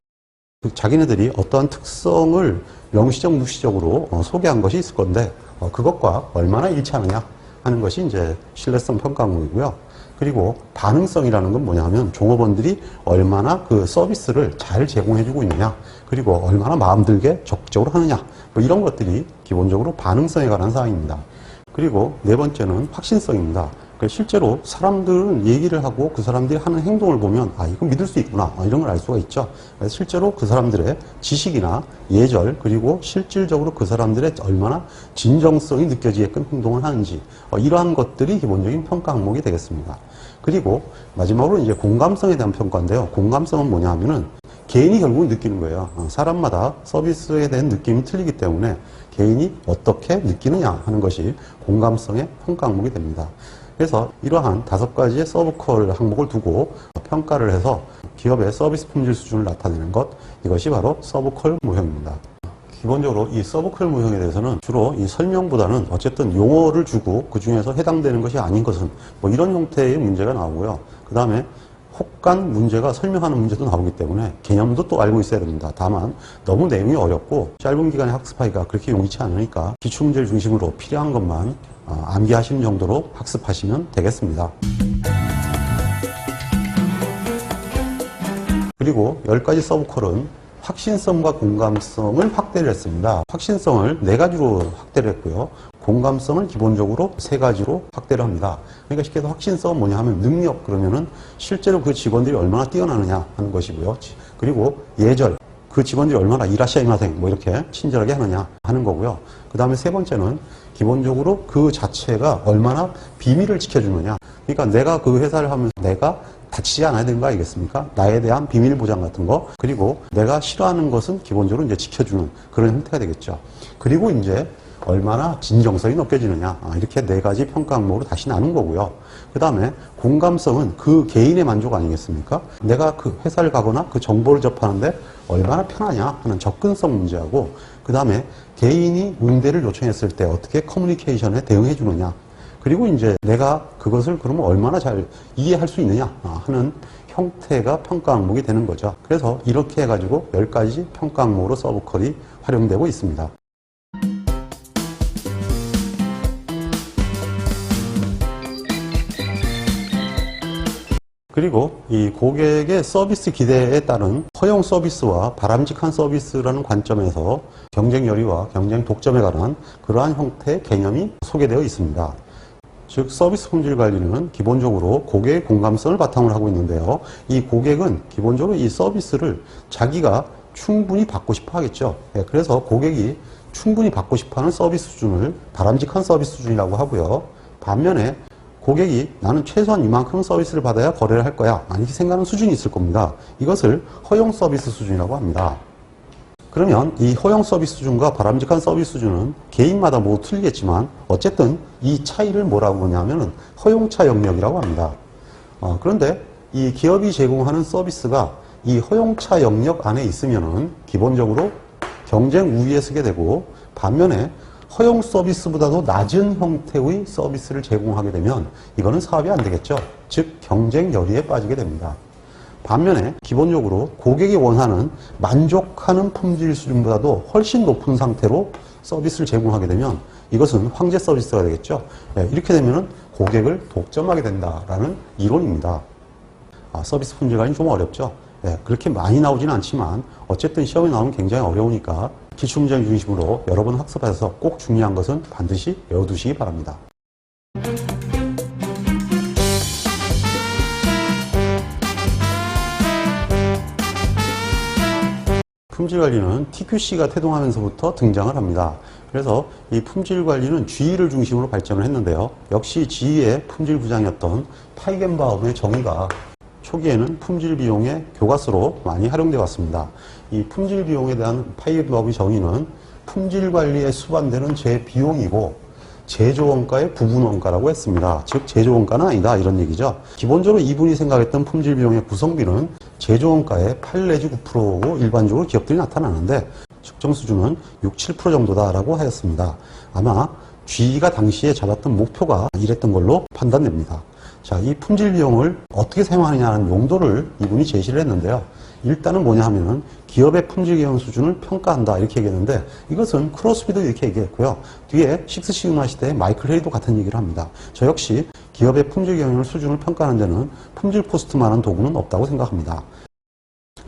[SPEAKER 1] 자기네들이 어떠한 특성을 명시적, 무시적으로 소개한 것이 있을 건데 그것과 얼마나 일치하느냐 하는 것이 이제 신뢰성 평가 항목이고요. 그리고 반응성이라는 건 뭐냐면 종업원들이 얼마나 그 서비스를 잘 제공해주고 있느냐, 그리고 얼마나 마음들게 적극적으로 하느냐, 뭐 이런 것들이 기본적으로 반응성에 관한 사항입니다. 그리고 네 번째는 확신성입니다. 실제로 사람들은 얘기를 하고 그 사람들이 하는 행동을 보면 이거 믿을 수 있구나 이런 걸 알 수가 있죠. 그래서 실제로 그 사람들의 지식이나 예절, 그리고 실질적으로 그 사람들의 얼마나 진정성이 느껴지게끔 행동을 하는지 이러한 것들이 기본적인 평가 항목이 되겠습니다. 그리고 마지막으로 이제 공감성에 대한 평가인데요. 공감성은 뭐냐 하면은 개인이 결국은 느끼는 거예요. 사람마다 서비스에 대한 느낌이 틀리기 때문에 개인이 어떻게 느끼느냐 하는 것이 공감성의 평가 항목이 됩니다. 그래서 이러한 5가지의 서브컬 항목을 두고 평가를 해서 기업의 서비스 품질 수준을 나타내는 것, 이것이 바로 서브컬 모형입니다. 기본적으로 이 서브컬 모형에 대해서는 주로 이 설명보다는 어쨌든 용어를 주고 그 중에서 해당되는 것이 아닌 것은 뭐 이런 형태의 문제가 나오고요. 그 다음에 혹간 문제가 설명하는 문제도 나오기 때문에 개념도 또 알고 있어야 됩니다. 다만 너무 내용이 어렵고 짧은 기간에 학습하기가 그렇게 용이치 않으니까 기출문제를 중심으로 필요한 것만 암기하시는 정도로 학습하시면 되겠습니다. 그리고 10가지 서브컬은 확신성과 공감성을 확대를 했습니다. 확신성을 4가지로 확대를 했고요. 공감성을 기본적으로 3가지로 확대를 합니다. 그러니까 쉽게 해서 확신성은 뭐냐 하면 능력, 그러면은 실제로 그 직원들이 얼마나 뛰어나느냐 하는 것이고요. 그리고 예절, 그 직원들이 얼마나 이라시아이마생 뭐 이렇게 친절하게 하느냐 하는 거고요. 그 다음에 3번째는 기본적으로 그 자체가 얼마나 비밀을 지켜주느냐. 그러니까 내가 그 회사를 하면서 내가 다치지 않아야 되는 거 아니겠습니까? 나에 대한 비밀 보장 같은 거, 그리고 내가 싫어하는 것은 기본적으로 이제 지켜주는 그런 형태가 되겠죠. 그리고 이제 얼마나 진정성이 느껴지느냐, 이렇게 4가지 평가 항목으로 다시 나눈 거고요. 그 다음에 공감성은 그 개인의 만족 아니겠습니까? 내가 그 회사를 가거나 그 정보를 접하는데 얼마나 편하냐 하는 접근성 문제하고, 그 다음에 개인이 응대를 요청했을 때 어떻게 커뮤니케이션에 대응해 주느냐, 그리고 이제 내가 그것을 그러면 얼마나 잘 이해할 수 있느냐 하는 형태가 평가 항목이 되는 거죠. 그래서 이렇게 해가지고 10가지 평가 항목으로 서브컬이 활용되고 있습니다. 그리고 이 고객의 서비스 기대에 따른 허용 서비스와 바람직한 서비스라는 관점에서 경쟁 열의와 경쟁 독점에 관한 그러한 형태의 개념이 소개되어 있습니다. 즉 서비스 품질 관리는 기본적으로 고객의 공감성을 바탕으로 하고 있는데요. 이 고객은 기본적으로 이 서비스를 자기가 충분히 받고 싶어 하겠죠. 그래서 고객이 충분히 받고 싶어하는 서비스 수준을 바람직한 서비스 수준이라고 하고요. 반면에 고객이 나는 최소한 이만큼 서비스를 받아야 거래를 할 거야, 이렇게 생각하는 수준이 있을 겁니다. 이것을 허용 서비스 수준이라고 합니다. 그러면 이 허용 서비스 수준과 바람직한 서비스 수준은 개인마다 모두 틀리겠지만 어쨌든 이 차이를 뭐라고 하냐면은 허용차 영역이라고 합니다. 그런데 이 기업이 제공하는 서비스가 이 허용차 영역 안에 있으면은 기본적으로 경쟁 우위에 서게 되고, 반면에 허용 서비스보다도 낮은 형태의 서비스를 제공하게 되면 이거는 사업이 안 되겠죠. 즉 경쟁 열의에 빠지게 됩니다. 반면에 기본적으로 고객이 원하는 만족하는 품질 수준보다도 훨씬 높은 상태로 서비스를 제공하게 되면 이것은 황제 서비스가 되겠죠. 이렇게 되면 고객을 독점하게 된다라는 이론입니다. 서비스 품질 관리 좀 어렵죠. 그렇게 많이 나오지는 않지만 어쨌든 시험에 나오면 굉장히 어려우니까 기출문제 중심으로 여러 번 학습해서 꼭 중요한 것은 반드시 외워두시기 바랍니다. 품질관리는 TQC가 태동하면서부터 등장을 합니다. 그래서 이 품질관리는 GE를 중심으로 발전을 했는데요. 역시 GE의 품질부장이었던 파이겐바움의 정의가 초기에는 품질비용의 교과서로 많이 활용되어 왔습니다. 이 품질비용에 대한 파이겐바움의 정의는 품질관리에 수반되는 제비용이고 제조원가의 부분원가라고 했습니다. 즉 제조원가는 아니다 이런 얘기죠. 기본적으로 이분이 생각했던 품질비용의 구성비는 제조원가의 8 내지 9%고 일반적으로 기업들이 나타나는데 측정 수준은 6, 7% 정도다라고 하였습니다. 아마 GE가 당시에 잡았던 목표가 이랬던 걸로 판단됩니다. 자, 이 품질비용을 어떻게 사용하느냐는 용도를 이분이 제시를 했는데요. 일단은 뭐냐 하면은 기업의 품질 경영 수준을 평가한다 이렇게 얘기했는데 이것은 크로스비도 이렇게 얘기했고요. 뒤에 식스 시그마 시대의 마이클 헤리도 같은 얘기를 합니다. 저 역시 기업의 품질 경영 수준을 평가하는 데는 품질 포스트만한 도구는 없다고 생각합니다.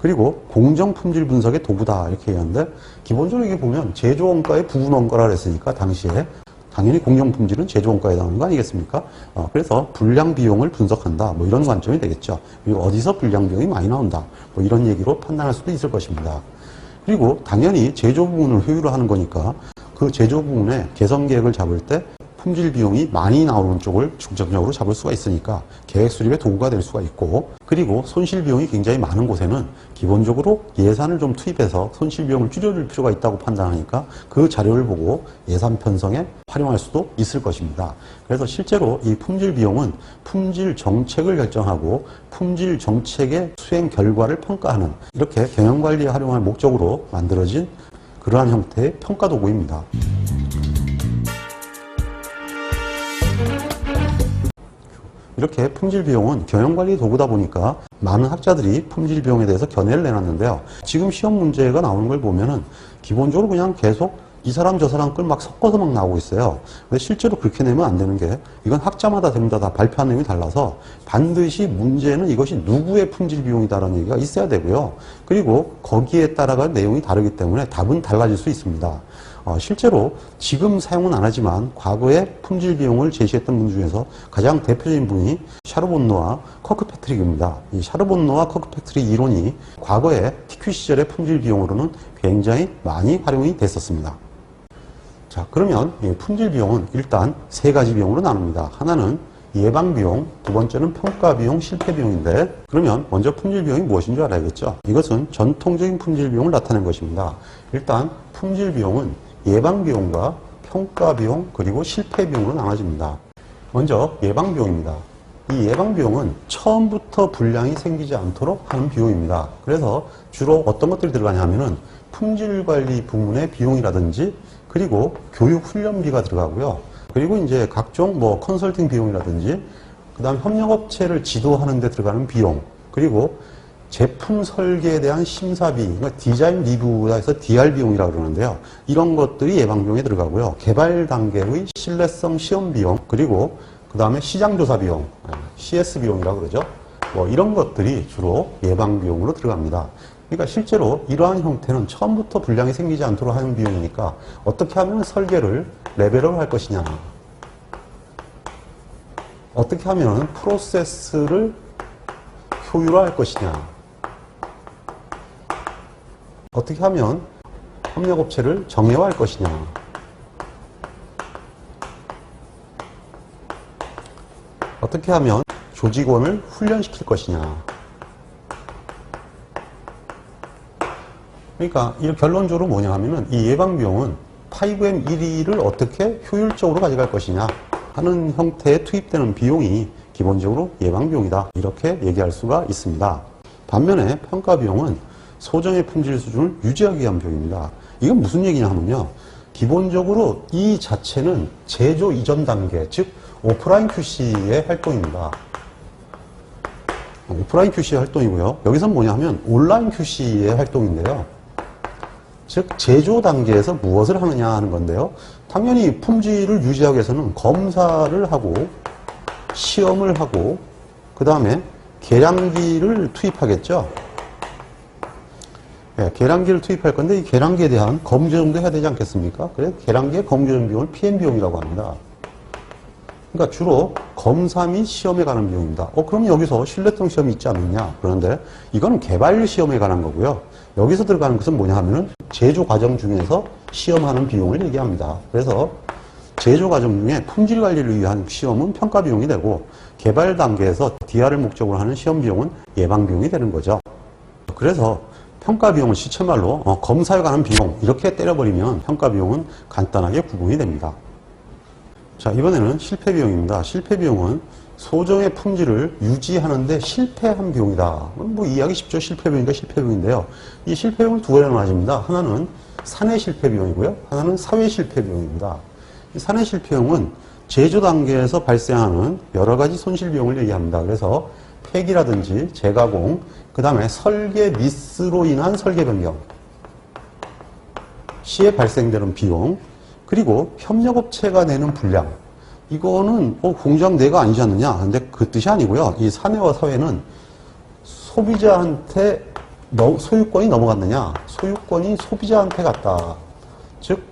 [SPEAKER 1] 그리고 공정 품질 분석의 도구다 이렇게 얘기하는데 기본적으로 이게 보면 제조원가의 부분원가라 그랬으니까 당시에 당연히 공정품질은 제조원가에 나오는 거 아니겠습니까? 그래서 불량 비용을 분석한다. 뭐 이런 관점이 되겠죠. 그리고 어디서 불량 비용이 많이 나온다. 뭐 이런 얘기로 판단할 수도 있을 것입니다. 그리고 당연히 제조 부분을 효율화하는 거니까 그 제조 부분의 개선 계획을 잡을 때 품질 비용이 많이 나오는 쪽을 중점적으로 잡을 수가 있으니까 계획 수립의 도구가 될 수가 있고, 그리고 손실 비용이 굉장히 많은 곳에는 기본적으로 예산을 좀 투입해서 손실 비용을 줄여줄 필요가 있다고 판단하니까 그 자료를 보고 예산 편성에 활용할 수도 있을 것입니다. 그래서 실제로 이 품질 비용은 품질 정책을 결정하고 품질 정책의 수행 결과를 평가하는, 이렇게 경영관리에 활용할 목적으로 만들어진 그러한 형태의 평가 도구입니다. 이렇게 품질 비용은 경영관리 도구다 보니까 많은 학자들이 품질 비용에 대해서 견해를 내놨는데요. 지금 시험 문제가 나오는 걸 보면은 기본적으로 그냥 계속 이 사람 저 사람 걸 막 섞어서 막 나오고 있어요. 근데 실제로 그렇게 내면 안 되는 게, 이건 학자마다 됩니다. 다 발표한 내용이 달라서 반드시 문제는 이것이 누구의 품질 비용이다라는 얘기가 있어야 되고요. 그리고 거기에 따라가 내용이 다르기 때문에 답은 달라질 수 있습니다. 실제로 지금 사용은 안 하지만 과거에 품질 비용을 제시했던 분 중에서 가장 대표적인 분이 샤르본노와 커크패트릭입니다. 이 샤르본노와 커크패트릭 이론이 과거에 TQ 시절의 품질 비용으로는 굉장히 많이 활용이 됐었습니다. 자, 그러면 이 품질 비용은 일단 세 가지 비용으로 나눕니다. 하나는 예방 비용, 두 번째는 평가 비용, 실패 비용인데, 그러면 먼저 품질 비용이 무엇인 줄 알아야겠죠. 이것은 전통적인 품질 비용을 나타낸 것입니다. 일단 품질 비용은 예방 비용과 평가 비용 그리고 실패 비용으로 나눠집니다. 먼저 예방 비용입니다. 이 예방 비용은 처음부터 불량이 생기지 않도록 하는 비용입니다. 그래서 주로 어떤 것들이 들어가냐면은 품질 관리 부문의 비용이라든지, 그리고 교육 훈련비가 들어가고요. 그리고 이제 각종 뭐 컨설팅 비용이라든지, 그다음 협력업체를 지도하는 데 들어가는 비용, 그리고 제품 설계에 대한 심사비, 그러니까 디자인 리뷰라 해서 DR 비용이라고 그러는데요. 이런 것들이 예방 비용에 들어가고요. 개발 단계의 신뢰성 시험 비용, 그리고 그 다음에 시장 조사 비용, CS 비용이라고 그러죠. 뭐 이런 것들이 주로 예방 비용으로 들어갑니다. 그러니까 실제로 이러한 형태는 처음부터 불량이 생기지 않도록 하는 비용이니까 어떻게 하면 설계를 레벨업을 할 것이냐, 어떻게 하면 프로세스를 효율화할 것이냐, 어떻게 하면 협력업체를 정예화할 것이냐, 어떻게 하면 조직원을 훈련시킬 것이냐. 그러니까 이 결론적으로 뭐냐 하면은 이 예방비용은 5M1E를 어떻게 효율적으로 가져갈 것이냐 하는 형태에 투입되는 비용이 기본적으로 예방비용이다, 이렇게 얘기할 수가 있습니다. 반면에 평가비용은 소정의 품질 수준을 유지하기 위한 비용입니다. 이건 무슨 얘기냐 하면요, 기본적으로 이 자체는 제조 이전 단계, 즉 오프라인 QC의 활동입니다. 오프라인 QC의 활동이고요. 여기서는 뭐냐 하면 온라인 QC의 활동인데요. 즉 제조 단계에서 무엇을 하느냐 하는 건데요. 당연히 품질을 유지하기 위해서는 검사를 하고 시험을 하고 그 다음에 계량기를 투입하겠죠. 네, 계량기를 투입할 건데 이 계량기에 대한 검증도 해야 되지 않겠습니까? 그래서 계량기의 검증 비용을 PM 비용이라고 합니다. 그러니까 주로 검사 및 시험에 관한 비용입니다. 그럼 여기서 신뢰성 시험이 있지 않느냐? 그런데 이거는 개발 시험에 관한 거고요. 여기서 들어가는 것은 뭐냐 하면은 제조 과정 중에서 시험하는 비용을 얘기합니다. 그래서 제조 과정 중에 품질 관리를 위한 시험은 평가 비용이 되고, 개발 단계에서 DR을 목적으로 하는 시험 비용은 예방 비용이 되는 거죠. 그래서 평가 비용은 시체말로 검사에 관한 비용, 이렇게 때려버리면 평가 비용은 간단하게 구분이 됩니다. 자, 이번에는 실패 비용입니다. 실패 비용은 소정의 품질을 유지하는데 실패한 비용이다. 뭐 이해하기 쉽죠. 실패 비용이니까 실패 비용인데요. 이 실패 비용은 두 가지로 나눠집니다. 하나는 사내 실패 비용이고요. 하나는 사회 실패 비용입니다. 이 사내 실패 비용은 제조 단계에서 발생하는 여러 가지 손실 비용을 얘기합니다. 그래서 폐기라든지 재가공, 그 다음에 설계 미스로 인한 설계 변경 시에 발생되는 비용, 그리고 협력업체가 내는 분량. 이거는 공장 내가 아니지 않느냐? 근데 그 뜻이 아니고요. 이 사내와 사회는 소비자한테 소유권이 넘어갔느냐? 소유권이 소비자한테 갔다. 즉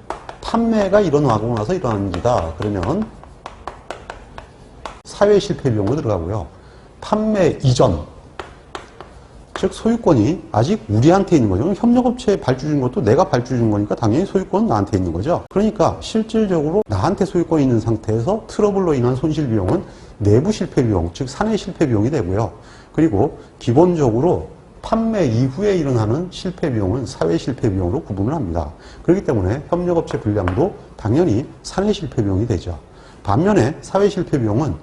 [SPEAKER 1] 판매가 일어나고 나서 일어난 일이다. 그러면 사회 실패 비용으로 들어가고요. 판매 이전, 즉 소유권이 아직 우리한테 있는 거죠. 협력업체에 발주 준 것도 내가 발주 준 거니까 당연히 소유권은 나한테 있는 거죠. 그러니까 실질적으로 나한테 소유권이 있는 상태에서 트러블로 인한 손실 비용은 내부 실패 비용, 즉 사내 실패 비용이 되고요. 그리고 기본적으로 판매 이후에 일어나는 실패 비용은 사회 실패 비용으로 구분을 합니다. 그렇기 때문에 협력업체 불량도 당연히 사내 실패 비용이 되죠. 반면에 사회 실패 비용은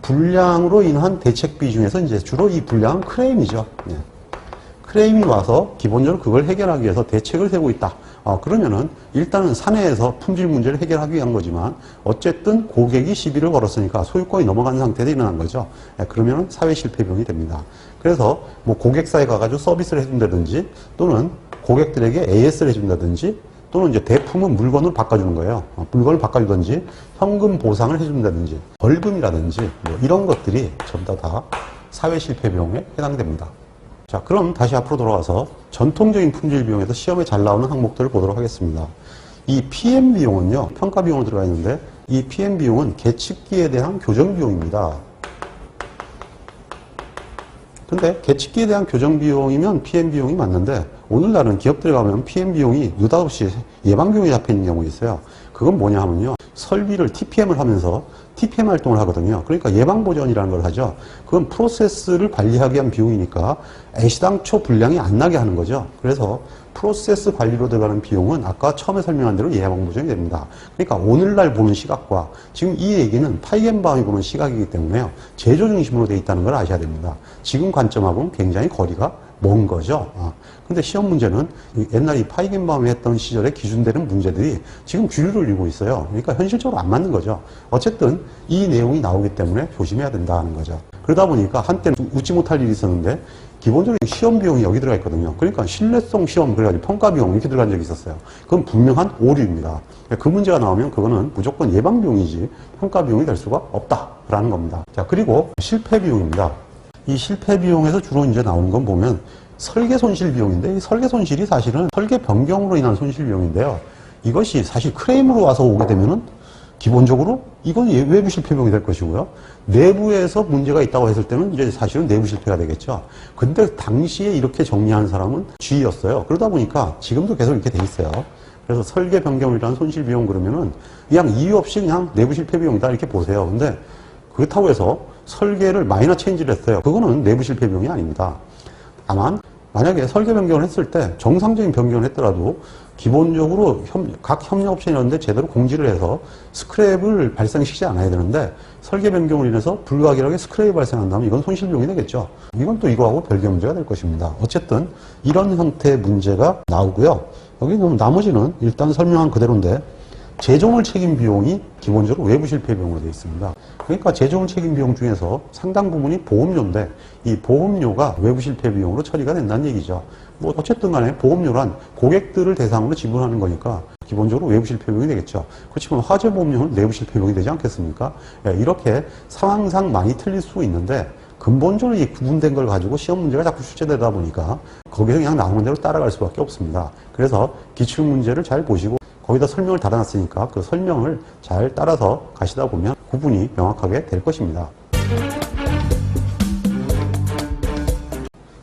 [SPEAKER 1] 불량으로 인한 대책비 중에서 이제 주로 이 불량은 크레임이죠. 예. 크레임이 와서 기본적으로 그걸 해결하기 위해서 대책을 세우고 있다. 그러면은 일단은 사내에서 품질 문제를 해결하기 위한 거지만 어쨌든 고객이 시비를 걸었으니까 소유권이 넘어간 상태에서 일어난 거죠. 예, 그러면은 사회 실패 비용이 됩니다. 그래서 뭐 고객사에 가가지고 서비스를 해준다든지 또는 고객들에게 AS를 해준다든지 또는 이제 대품은 물건을 바꿔주는 거예요. 물건을 바꿔주든지 현금 보상을 해준다든지 벌금이라든지 뭐 이런 것들이 전부 다 사회 실패 비용에 해당됩니다. 자, 그럼 다시 앞으로 돌아와서 전통적인 품질 비용에서 시험에 잘 나오는 항목들을 보도록 하겠습니다. 이 PM 비용은요, 평가 비용으로 들어가 있는데 이 PM 비용은 계측기에 대한 교정 비용입니다. 근데 계측기에 대한 교정 비용이면 PM 비용이 맞는데 오늘날은 기업들에 가면 PM 비용이 느닷없이 예방 비용이 잡혀 있는 경우가 있어요. 그건 뭐냐 하면요. 설비를 TPM을 하면서 TPM 활동을 하거든요. 그러니까 예방 보전이라는 걸 하죠. 그건 프로세스를 관리하기 위한 비용이니까 애시당초 불량이 안 나게 하는 거죠. 그래서 프로세스 관리로 들어가는 비용은 아까 처음에 설명한 대로 예방 보전이 됩니다. 그러니까 오늘날 보는 시각과 지금 이 얘기는 파이겐바움이 보는 시각이기 때문에요. 제조 중심으로 돼 있다는 걸 아셔야 됩니다. 지금 관점하고는 굉장히 거리가 먼 거죠. 근데 시험 문제는 옛날 이 파이겐바움이 했던 시절에 기준되는 문제들이 지금 주류를 이루고 있어요. 그러니까 현실적으로 안 맞는 거죠. 어쨌든 이 내용이 나오기 때문에 조심해야 된다는 거죠. 그러다 보니까 한때는 웃지 못할 일이 있었는데 기본적으로 시험 비용이 여기 들어가 있거든요. 그러니까 신뢰성 시험 그래가지고 평가 비용 이렇게 들어간 적이 있었어요. 그건 분명한 오류입니다. 그 문제가 나오면 그거는 무조건 예방 비용이지 평가 비용이 될 수가 없다라는 겁니다. 자, 그리고 실패 비용입니다. 이 실패 비용에서 주로 이제 나오는 건 보면 설계 손실 비용인데 이 설계 손실이 사실은 설계 변경으로 인한 손실 비용인데요. 이것이 사실 크레임으로 와서 오게 되면은 기본적으로 이건 외부 실패 비용이 될 것이고요. 내부에서 문제가 있다고 했을 때는 이제 사실은 내부 실패가 되겠죠. 근데 당시에 이렇게 정리한 사람은 G였어요. 그러다 보니까 지금도 계속 이렇게 돼 있어요. 그래서 설계 변경이라는 손실 비용 그러면은 그냥 이유 없이 그냥 내부 실패 비용이다 이렇게 보세요. 근데 그렇다고 해서 설계를 마이너 체인지를 했어요. 그거는 내부 실패 비용이 아닙니다. 다만 만약에 설계 변경을 했을 때 정상적인 변경을 했더라도 기본적으로 각 협력업체 이런 데 제대로 공지를 해서 스크랩을 발생시키지 않아야 되는데 설계 변경으로 인해서 불가결하게 스크랩이 발생한다면 이건 손실 비용이 되겠죠. 이건 또 이거하고 별개 문제가 될 것입니다. 어쨌든 이런 형태의 문제가 나오고요. 여기 나머지는 일단 설명한 그대로인데 재조물 책임 비용이 기본적으로 외부 실패 비용으로 되어 있습니다. 그러니까 재조물 책임 비용 중에서 상당 부분이 보험료인데 이 보험료가 외부 실패 비용으로 처리가 된다는 얘기죠. 뭐 어쨌든 간에 보험료란 고객들을 대상으로 지불하는 거니까 기본적으로 외부 실패 비용이 되겠죠. 그렇지만 화재 보험료는 내부 실패 비용이 되지 않겠습니까? 이렇게 상황상 많이 틀릴 수 있는데 근본적으로 이 구분된 걸 가지고 시험 문제가 자꾸 출제되다 보니까 거기서 그냥 나오는 대로 따라갈 수밖에 없습니다. 그래서 기출 문제를 잘 보시고 거기다 설명을 달아놨으니까 그 설명을 잘 따라서 가시다 보면 구분이 명확하게 될 것입니다.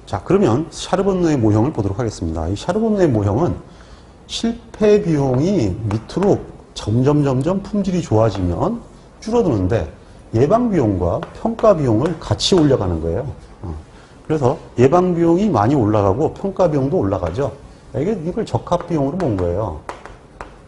[SPEAKER 1] 자, 그러면 샤르본느의 모형을 보도록 하겠습니다. 이 샤르본느의 모형은 실패 비용이 밑으로 점점 품질이 좋아지면 줄어드는데 예방 비용과 평가 비용을 같이 올려가는 거예요. 그래서 예방 비용이 많이 올라가고 평가 비용도 올라가죠. 이걸 적합 비용으로 본 거예요.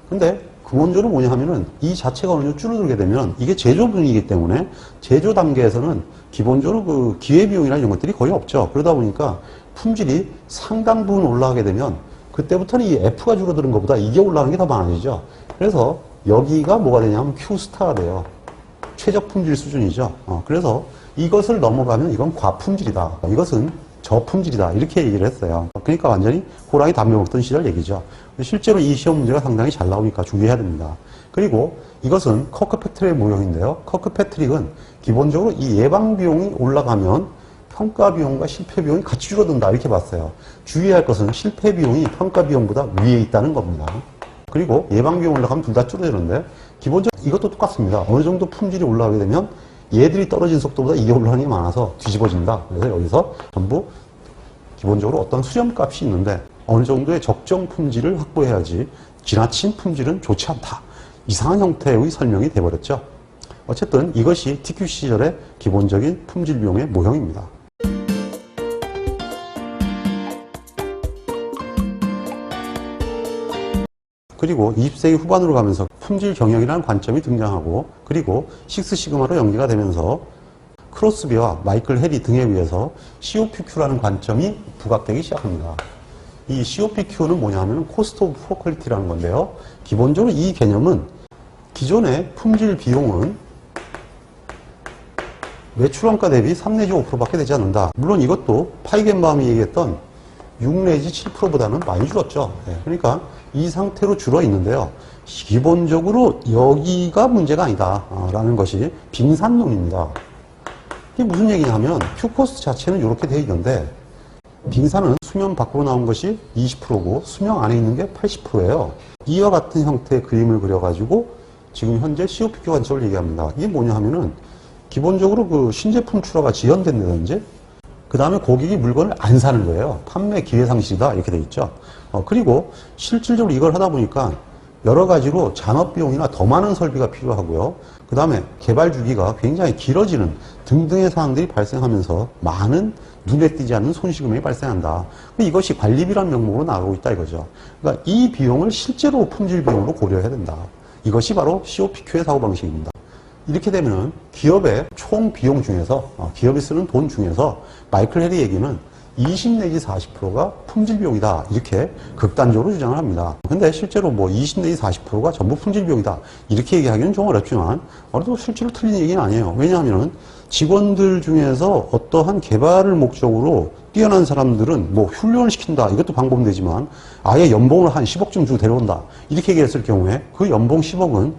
[SPEAKER 1] 근데 근본적으로 뭐냐 하면은 이 자체가 어느 정도 줄어들게 되면 이게 제조 비용이기 때문에 제조 단계에서는 기본적으로 그 기회비용이나 이런 것들이 거의 없죠. 그러다 보니까 품질이 상당 부분 올라가게 되면 그때부터는 이 F가 줄어드는 것보다 이게 올라가는 게 더 많아지죠. 그래서 여기가 뭐가 되냐면 Q스타가 돼요. 최적 품질 수준이죠. 그래서 이것을 넘어가면 이건 과품질이다. 이것은 저품질이다. 이렇게 얘기를 했어요. 그러니까 완전히 호랑이 담배 먹던 시절 얘기죠. 실제로 이 시험 문제가 상당히 잘 나오니까 주의해야 됩니다. 그리고 이것은 커크패트릭 모형인데요. 커크패트릭은 기본적으로 이 예방 비용이 올라가면 평가 비용과 실패 비용이 같이 줄어든다. 이렇게 봤어요. 주의할 것은 실패 비용이 평가 비용보다 위에 있다는 겁니다. 그리고 예방 비용 올라가면 둘 다 줄어드는데 기본적으로 이것도 똑같습니다. 어느 정도 품질이 올라가게 되면 얘들이 떨어진 속도보다 이게 올라가는 게 많아서 뒤집어진다. 그래서 여기서 전부 기본적으로 어떤 수렴값이 있는데 어느 정도의 적정 품질을 확보해야지 지나친 품질은 좋지 않다. 이상한 형태의 설명이 돼버렸죠. 어쨌든 이것이 TQ 시절의 기본적인 품질 비용의 모형입니다. 그리고 20세기 후반으로 가면서 품질 경영이라는 관점이 등장하고 그리고 식스 시그마로 연계가 되면서 크로스비와 마이클 해리 등에 의해서 COPQ라는 관점이 부각되기 시작합니다. 이 COPQ는 뭐냐면 코스트 오브 푸어 퀄리티라는 건데요. 기본적으로 이 개념은 기존의 품질 비용은 매출원가 대비 3 내지 5%밖에 되지 않는다. 물론 이것도 파이겐바움이 얘기했던 6 내지 7%보다는 많이 줄었죠. 그러니까 이 상태로 줄어 있는데요. 기본적으로 여기가 문제가 아니다 라는 것이 빙산론입니다. 이게 무슨 얘기냐면 Q코스트 자체는 이렇게 되어 있는데 빙산은 수면 밖으로 나온 것이 20%고 수면 안에 있는 게 80%예요. 이와 같은 형태의 그림을 그려가지고 지금 현재 COPQ 관점을 얘기합니다. 이게 뭐냐 하면은 기본적으로 그 신제품 출하가 지연된다든지 그 다음에 고객이 물건을 안 사는 거예요. 판매 기회 상실이다 이렇게 돼 있죠. 그리고 실질적으로 이걸 하다 보니까 여러 가지로 잔업 비용이나 더 많은 설비가 필요하고요. 그 다음에 개발 주기가 굉장히 길어지는 등등의 사항들이 발생하면서 많은 눈에 띄지 않는 손실금액이 발생한다. 이것이 관리비라는 명목으로 나가고 있다 이거죠. 그러니까 이 비용을 실제로 품질 비용으로 고려해야 된다. 이것이 바로 COPQ의 사고방식입니다. 이렇게 되면 기업의 총 비용 중에서 기업이 쓰는 돈 중에서 마이클 해리 얘기는 20 내지 40%가 품질 비용이다 이렇게 극단적으로 주장을 합니다. 근데 실제로 뭐 20 내지 40%가 전부 품질 비용이다 이렇게 얘기하기는 좀 어렵지만 그래도 실제로 틀린 얘기는 아니에요. 왜냐하면 직원들 중에서 어떠한 개발을 목적으로 뛰어난 사람들은 뭐 훈련을 시킨다 이것도 방법되지만 아예 연봉을 한 10억쯤 주고 데려온다 이렇게 얘기했을 경우에 그 연봉 10억은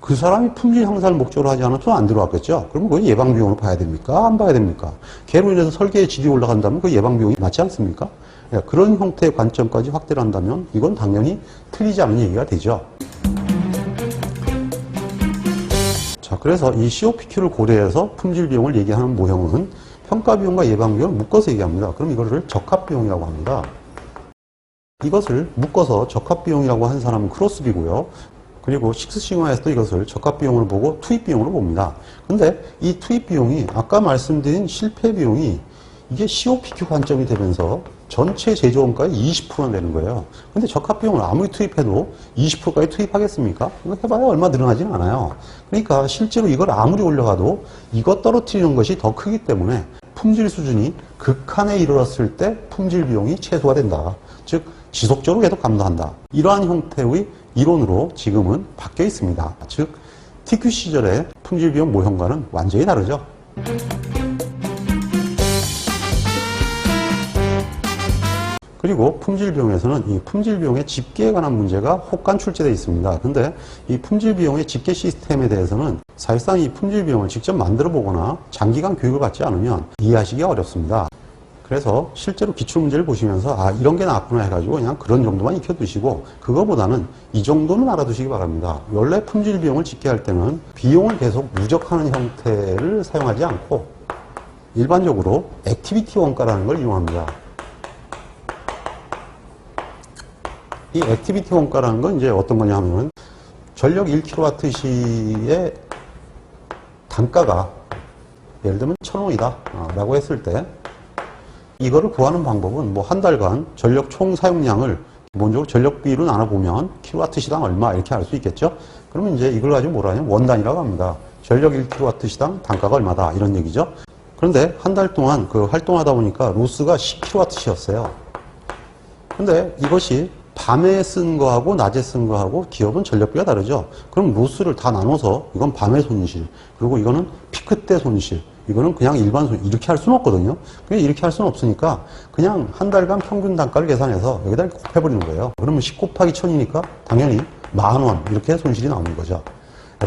[SPEAKER 1] 그 사람이 품질 향상을 목적으로 하지 않아서 안 들어왔겠죠. 그러면 그게 예방비용으로 봐야 됩니까? 안 봐야 됩니까? 걔로 인해서 설계의 질이 올라간다면 그 예방비용이 맞지 않습니까? 그런 형태의 관점까지 확대를 한다면 이건 당연히 틀리지 않은 얘기가 되죠. 자, 그래서 이 COPQ를 고려해서 품질 비용을 얘기하는 모형은 평가 비용과 예방 비용을 묶어서 얘기합니다. 그럼 이거를 적합 비용이라고 합니다. 이것을 묶어서 적합 비용이라고 한 사람은 크로스비고요. 그리고 식스 시그마에서도 이것을 적합 비용으로 보고 투입 비용으로 봅니다. 근데 이 투입 비용이 아까 말씀드린 실패 비용이 이게 COPQ 관점이 되면서 전체 제조 원가의 20%나 되는 거예요. 근데 적합 비용을 아무리 투입해도 20%까지 투입하겠습니까? 이거 해봐야 얼마 늘어나지는 않아요. 그러니까 실제로 이걸 아무리 올려가도 이것 떨어뜨리는 것이 더 크기 때문에 품질 수준이 극한에 이르렀을 때 품질 비용이 최소화 된다. 즉 지속적으로 계속 감소한다. 이러한 형태의 이론으로 지금은 바뀌어 있습니다. 즉 TQ 시절의 품질 비용 모형과는 완전히 다르죠. 그리고 품질 비용에서는 이 품질 비용의 집계에 관한 문제가 혹간 출제되어 있습니다. 근데 이 품질 비용의 집계 시스템에 대해서는 사실상 이 품질 비용을 직접 만들어 보거나 장기간 교육을 받지 않으면 이해하시기 어렵습니다. 그래서 실제로 기출문제를 보시면서 아 이런 게 나왔구나 해가지고 그냥 그런 정도만 익혀두시고 그거보다는 이 정도는 알아두시기 바랍니다. 원래 품질 비용을 집계할 때는 비용을 계속 누적하는 형태를 사용하지 않고 일반적으로 액티비티 원가라는 걸 이용합니다. 이 액티비티 원가라는 건 이제 어떤 거냐 하면 전력 1kWh의 단가가 예를 들면 1,000원이다 라고 했을 때 이거를 구하는 방법은 뭐 한 달간 전력 총 사용량을 기본적으로 전력비로 나눠보면 킬로와트시당 얼마 이렇게 알 수 있겠죠. 그러면 이제 이걸 가지고 뭐라 하냐면 원단이라고 합니다. 전력 1kW시당 단가가 얼마다 이런 얘기죠. 그런데 한 달 동안 그 활동하다 보니까 로스가 10kW였어요. 근데 이것이 밤에 쓴 거하고 낮에 쓴 거하고 기업은 전력비가 다르죠. 그럼 로스를 다 나눠서 이건 밤의 손실, 그리고 이거는 피크 때 손실, 이거는 그냥 일반 손실, 이렇게 할 수는 없거든요. 그냥 이렇게 할 수는 없으니까 그냥 한 달간 평균 단가를 계산해서 여기다 이렇게 곱해버리는 거예요. 그러면 10 곱하기 1000이니까 당연히 10,000원 이렇게 손실이 나오는 거죠.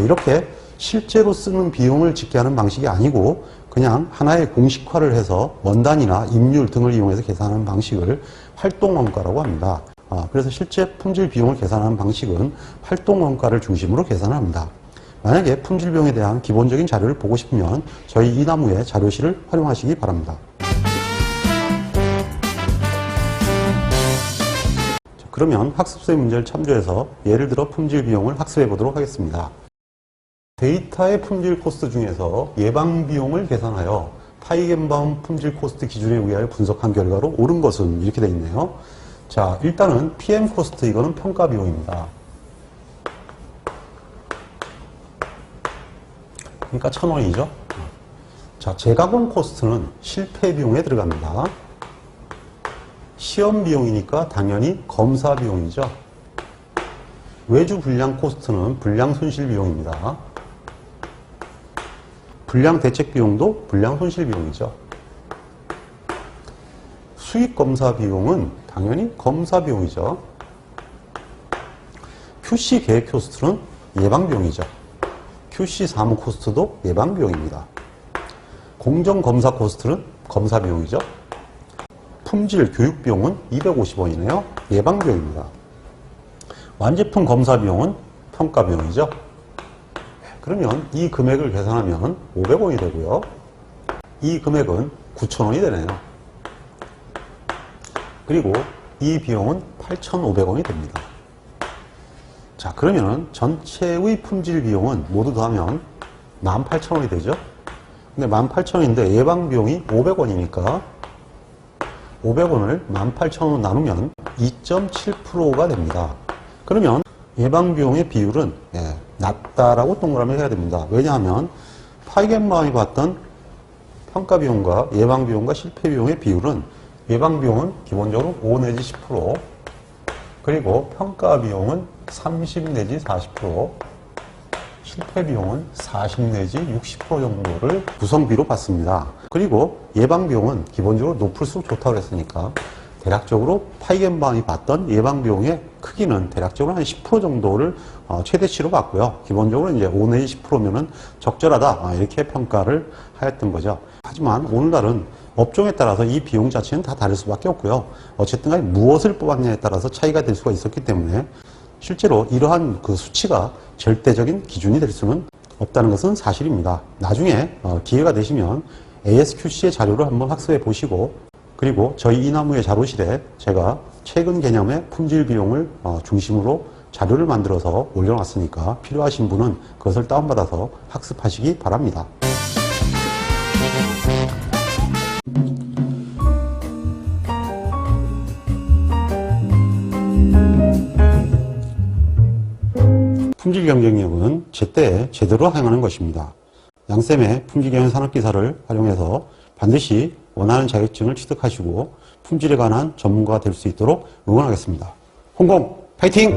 [SPEAKER 1] 이렇게 실제로 쓰는 비용을 집계하는 방식이 아니고 그냥 하나의 공식화를 해서 원단이나 임률 등을 이용해서 계산하는 방식을 활동원가라고 합니다. 그래서 실제 품질 비용을 계산하는 방식은 활동원가를 중심으로 계산을 합니다. 만약에 품질 비용에 대한 기본적인 자료를 보고 싶으면 저희 이나무의 자료실을 활용하시기 바랍니다. 그러면 학습서의 문제를 참조해서 예를 들어 품질 비용을 학습해 보도록 하겠습니다. 데이터의 품질 코스트 중에서 예방 비용을 계산하여 타이겐바움 품질 코스트 기준에 의하여 분석한 결과로 옳은 것은 이렇게 되어 있네요. 자, 일단은 PM 코스트, 이거는 평가 비용입니다. 그러니까 1,000원이죠. 자, 재가공 코스트는 실패 비용에 들어갑니다. 시험 비용이니까 당연히 검사 비용이죠. 외주 불량 코스트는 불량 손실 비용입니다. 불량 대책 비용도 불량 손실 비용이죠. 수익 검사 비용은 당연히 검사 비용이죠. QC 계획 코스트는 예방 비용이죠. QC 사무 코스트도 예방 비용입니다. 공정 검사 코스트는 검사 비용이죠. 품질 교육 비용은 250원이네요. 예방 비용입니다. 완제품 검사 비용은 평가 비용이죠. 그러면 이 금액을 계산하면 500원이 되고요. 이 금액은 9,000원이 되네요. 그리고 이 비용은 8,500원이 됩니다. 자, 그러면 전체의 품질 비용은 모두 더하면 18,000원이 되죠. 근데 18,000원인데 예방 비용이 500원이니까 500원을 18,000원으로 나누면 2.7%가 됩니다. 그러면 예방 비용의 비율은 낮다라고 동그라미 해야 됩니다. 왜냐하면 타이겐바움이 봤던 평가 비용과 예방 비용과 실패 비용의 비율은 예방 비용은 기본적으로 5 내지 10%, 그리고 평가 비용은 30 내지 40%, 실패 비용은 40 내지 60% 정도를 구성비로 받습니다. 그리고 예방 비용은 기본적으로 높을수록 좋다고 했으니까 대략적으로 타이겐바움이 봤던 예방 비용의 크기는 대략적으로 한 10% 정도를 최대치로 봤고요. 기본적으로 이제 5 내지 10%면은 적절하다, 이렇게 평가를 하였던 거죠. 하지만 오늘날은 업종에 따라서 이 비용 자체는 다 다를 수밖에 없고요. 어쨌든 간에 무엇을 뽑았냐에 따라서 차이가 될 수가 있었기 때문에 실제로 이러한 그 수치가 절대적인 기준이 될 수는 없다는 것은 사실입니다. 나중에 기회가 되시면 ASQC의 자료를 한번 학습해 보시고, 그리고 저희 이나무의 자료실에 제가 최근 개념의 품질 비용을 중심으로 자료를 만들어서 올려놨으니까 필요하신 분은 그것을 다운받아서 학습하시기 바랍니다. 품질 경쟁력은 제때에 제대로 행하는 것입니다. 양쌤의 품질경영 산업기사를 활용해서 반드시 원하는 자격증을 취득하시고 품질에 관한 전문가가 될 수 있도록 응원하겠습니다. 홍콩 파이팅!